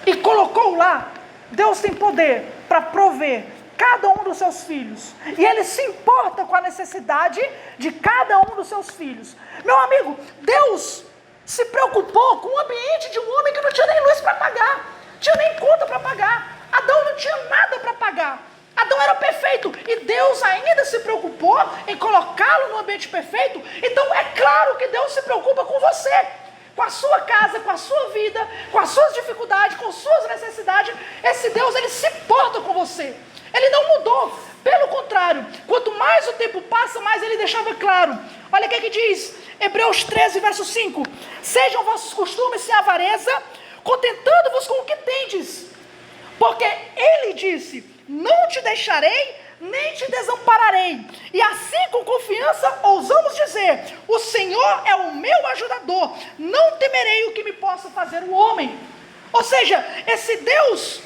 e colocou lá, Deus tem poder para prover cada um dos seus filhos. E Ele se importa com a necessidade de cada um dos seus filhos. Meu amigo, Deus se preocupou com o ambiente de um homem que não tinha nem luz para pagar, tinha nem conta para pagar. Adão não tinha nada para pagar. Adão era perfeito e Deus ainda se preocupou em colocá-lo no ambiente perfeito. Então é claro que Deus se preocupa com você, com a sua casa, com a sua vida, com as suas dificuldades, com suas necessidades. Esse Deus, Ele se importa com você. Ele não mudou. Pelo contrário, quanto mais o tempo tempo passa, mais ele deixava claro. Olha o que diz, Hebreus 13, verso 5. Sejam vossos costumes sem avareza, contentando-vos com o que tendes. Porque ele disse, não te deixarei, nem te desampararei. E assim com confiança ousamos dizer, o Senhor é o meu ajudador, não temerei o que me possa fazer o homem. Ou seja, esse Deus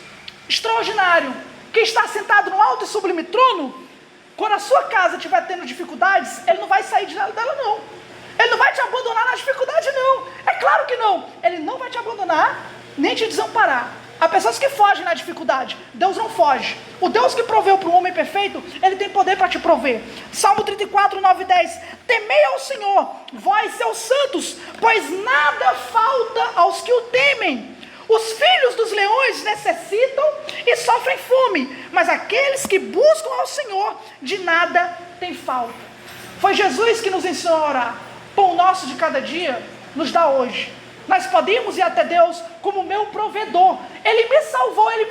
extraordinário, que está sentado no alto e sublime trono, quando a sua casa estiver tendo dificuldades, ele não vai sair dela não. Ele não vai te abandonar na dificuldade não. É claro que não. Ele não vai te abandonar, nem te desamparar. Há pessoas que fogem na dificuldade. Deus não foge. O Deus que proveu para o homem perfeito, ele tem poder para te prover. Salmo 34, 9 e 10. Temei ao Senhor, vós seus santos, pois nada falta aos que o temem. Os filhos dos leões necessitam e sofrem fome, mas aqueles que buscam ao Senhor, de nada tem falta. Foi Jesus que nos ensinou a orar. Pão nosso de cada dia nos dá hoje. Nós podemos ir até Deus como meu provedor. Ele me salvou, ele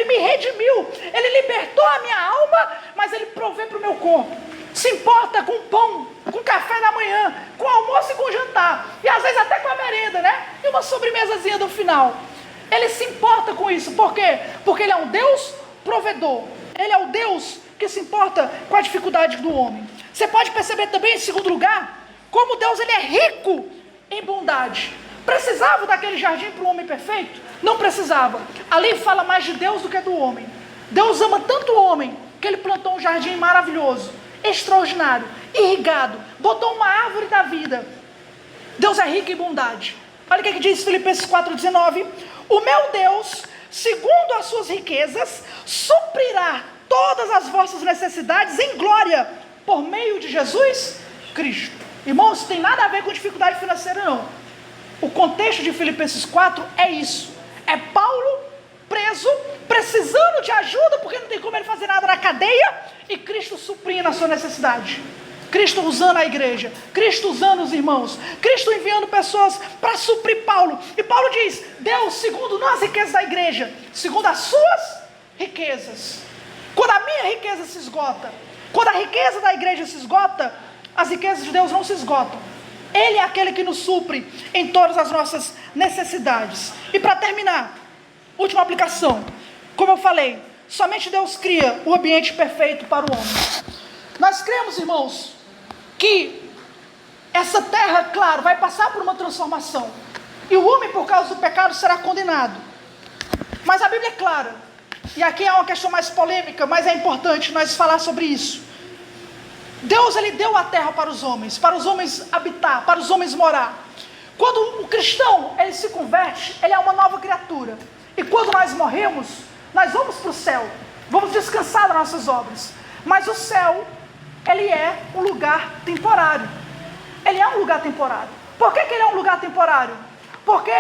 me redimiu, ele libertou a minha alma, mas ele provê para o meu corpo. Se importa com pão, com café da manhã, com almoço e com jantar, e às vezes até com a merenda, né? E uma sobremesazinha do final. Ele se importa com isso, por quê? Porque ele é um Deus provedor. Ele é o Deus que se importa com a dificuldade do homem. Você pode perceber também, em segundo lugar, como Deus ele é rico em bondade. Precisava daquele jardim para o homem perfeito? Não precisava. Ali fala mais de Deus do que do homem. Deus ama tanto o homem que ele plantou um jardim maravilhoso, extraordinário, irrigado, botou uma árvore da vida. Deus é rico em bondade. Olha o que diz Filipenses 4,19. O meu Deus, segundo as suas riquezas, suprirá todas as vossas necessidades em glória, por meio de Jesus Cristo. Irmãos, não tem nada a ver com dificuldade financeira não. O contexto de Filipenses 4 é isso. É Paulo preso, precisando de ajuda, porque não tem como ele fazer nada na cadeia, e Cristo suprindo a sua necessidade. Cristo usando a igreja, Cristo usando os irmãos, Cristo enviando pessoas para suprir Paulo. E Paulo diz, Deus, segundo não as riquezas da igreja, segundo as suas riquezas. Quando a minha riqueza se esgota, quando a riqueza da igreja se esgota, as riquezas de Deus não se esgotam. Ele é aquele que nos supre em todas as nossas necessidades. E para terminar, última aplicação. Como eu falei, somente Deus cria o ambiente perfeito para o homem. Nós cremos, irmãos, que essa terra, claro, vai passar por uma transformação. E o homem, por causa do pecado, será condenado. Mas a Bíblia é clara. E aqui é uma questão mais polêmica, mas é importante nós falar sobre isso. Deus, ele deu a terra para os homens habitar, para os homens morar. Quando o cristão, ele se converte, ele é uma nova criatura. E quando nós morremos, nós vamos para o céu, vamos descansar das nossas obras. Mas o céu, ele é um lugar temporário. Ele é um lugar temporário. Por que ele é um lugar temporário? Porque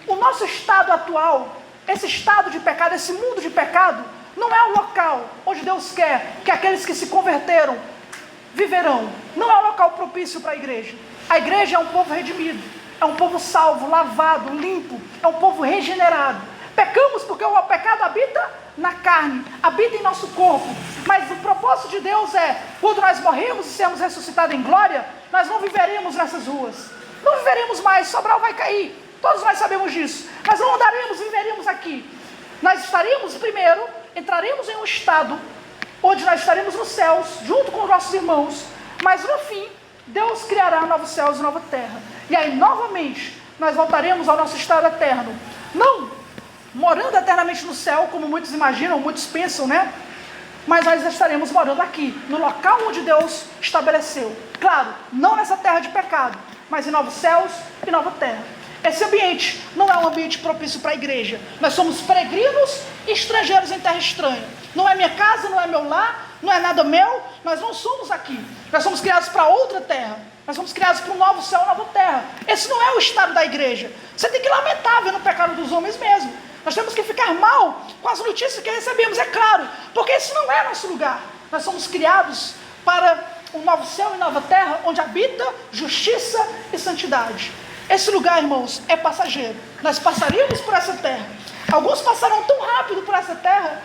o nosso estado atual, esse estado de pecado, esse mundo de pecado, não é o local onde Deus quer que aqueles que se converteram viverão. Não é um local propício para a igreja. A igreja é um povo redimido, é um povo salvo, lavado, limpo, é um povo regenerado. Pecamos porque o pecado habita na carne, habita em nosso corpo, mas o propósito de Deus é, quando nós morremos e sermos ressuscitados em glória, nós não viveremos nessas ruas, não viveremos mais, Sobral vai cair, todos nós sabemos disso, nós não andaremos, viveremos aqui. Nós estaremos primeiro, entraremos em um estado onde nós estaremos nos céus, junto com os nossos irmãos, mas no fim, Deus criará novos céus e nova terra, e aí novamente, nós voltaremos ao nosso estado eterno, não morando eternamente no céu, como muitos imaginam, muitos pensam, né? Mas nós estaremos morando aqui, no local onde Deus estabeleceu, claro, não nessa terra de pecado, mas em novos céus e nova terra. Esse ambiente não é um ambiente propício para a igreja. Nós somos peregrinos e estrangeiros em terra estranha. Não é minha casa, não é meu lar, não é nada meu. Nós não somos aqui. Nós somos criados para outra terra. Nós somos criados para um novo céu e nova terra. Esse não é o estado da igreja. Você tem que lamentar vendo o pecado dos homens mesmo. Nós temos que ficar mal com as notícias que recebemos, é claro. Porque esse não é nosso lugar. Nós somos criados para um novo céu e nova terra, onde habita justiça e santidade. Esse lugar, irmãos, é passageiro. Nós passaríamos por essa terra. Alguns passarão tão rápido por essa terra.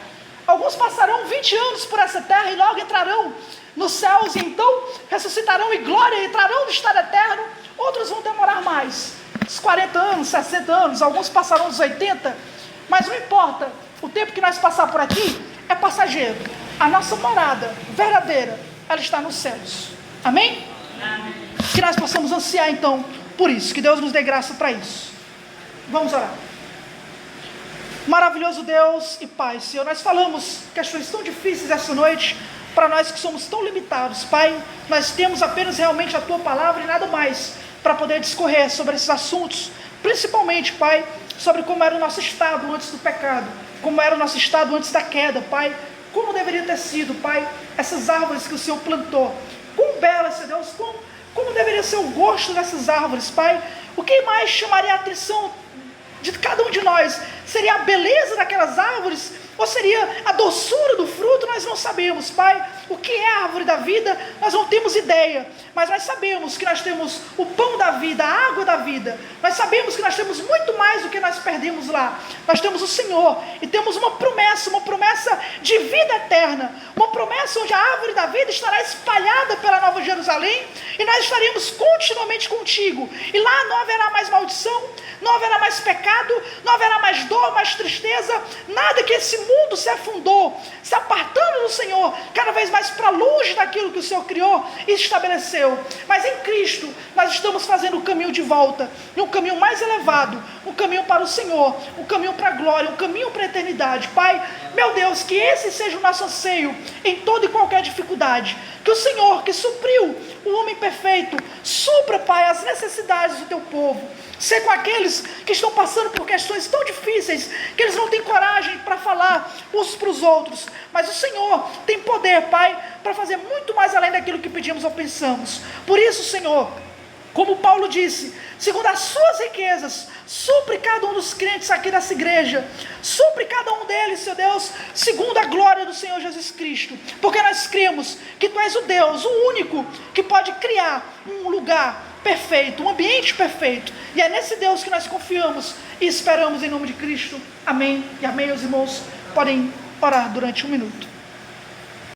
Alguns passarão 20 anos por essa terra e logo entrarão nos céus, e então ressuscitarão em glória e entrarão no estado eterno. Outros vão demorar mais, uns 40 anos, 60 anos, alguns passarão uns 80, mas não importa, o tempo que nós passar por aqui é passageiro. A nossa morada verdadeira, ela está nos céus. Amém? Amém. Que nós possamos ansiar então por isso, que Deus nos dê graça para isso. Vamos orar. Maravilhoso Deus e Pai, Senhor, nós falamos questões tão difíceis essa noite, para nós que somos tão limitados, Pai. Nós temos apenas realmente a Tua palavra e nada mais para poder discorrer sobre esses assuntos, principalmente, Pai, sobre como era o nosso estado antes do pecado, como era o nosso estado antes da queda, Pai, como deveria ter sido, Pai, essas árvores que o Senhor plantou, quão belas, Senhor Deus, como deveria ser o gosto dessas árvores, Pai. O que mais chamaria a atenção de cada um de nós? Seria a beleza daquelas árvores? Ou seria a doçura do fruto? Nós não sabemos, Pai. O que é a árvore da vida? Nós não temos ideia. Mas nós sabemos que nós temos o pão da vida, a água da vida. Nós sabemos que nós temos muito mais do que nós perdemos lá. Nós temos o Senhor e temos uma promessa de vida eterna. Uma promessa onde a árvore da vida estará espalhada pela Nova Jerusalém e nós estaremos continuamente contigo. E lá não haverá mais maldição, não haverá mais pecado, não haverá mais dor, mais tristeza, nada que esse mundo se afundou, se apartando do Senhor, cada vez mais para longe daquilo que o Senhor criou e estabeleceu. Mas em Cristo, nós estamos fazendo o caminho de volta, um caminho mais elevado, um caminho para o Senhor, um caminho para a glória, um caminho para a eternidade. Pai, meu Deus, que esse seja o nosso anseio em toda e qualquer dificuldade. Que o Senhor, que supriu o homem perfeito, supra, Pai, as necessidades do teu povo. Ser com aqueles que estão passando por questões tão difíceis, que eles não têm coragem para falar uns para os outros. Mas o Senhor tem poder, Pai, para fazer muito mais além daquilo que pedimos ou pensamos. Por isso, Senhor, como Paulo disse, segundo as suas riquezas, supre cada um dos crentes aqui dessa igreja, supre cada um deles, Seu Deus, segundo a glória do Senhor Jesus Cristo, porque nós cremos que Tu és o Deus, o único que pode criar um lugar perfeito, um ambiente perfeito, e é nesse Deus que nós confiamos e esperamos em nome de Cristo. Amém e amém. Os irmãos podem orar durante 1 minuto.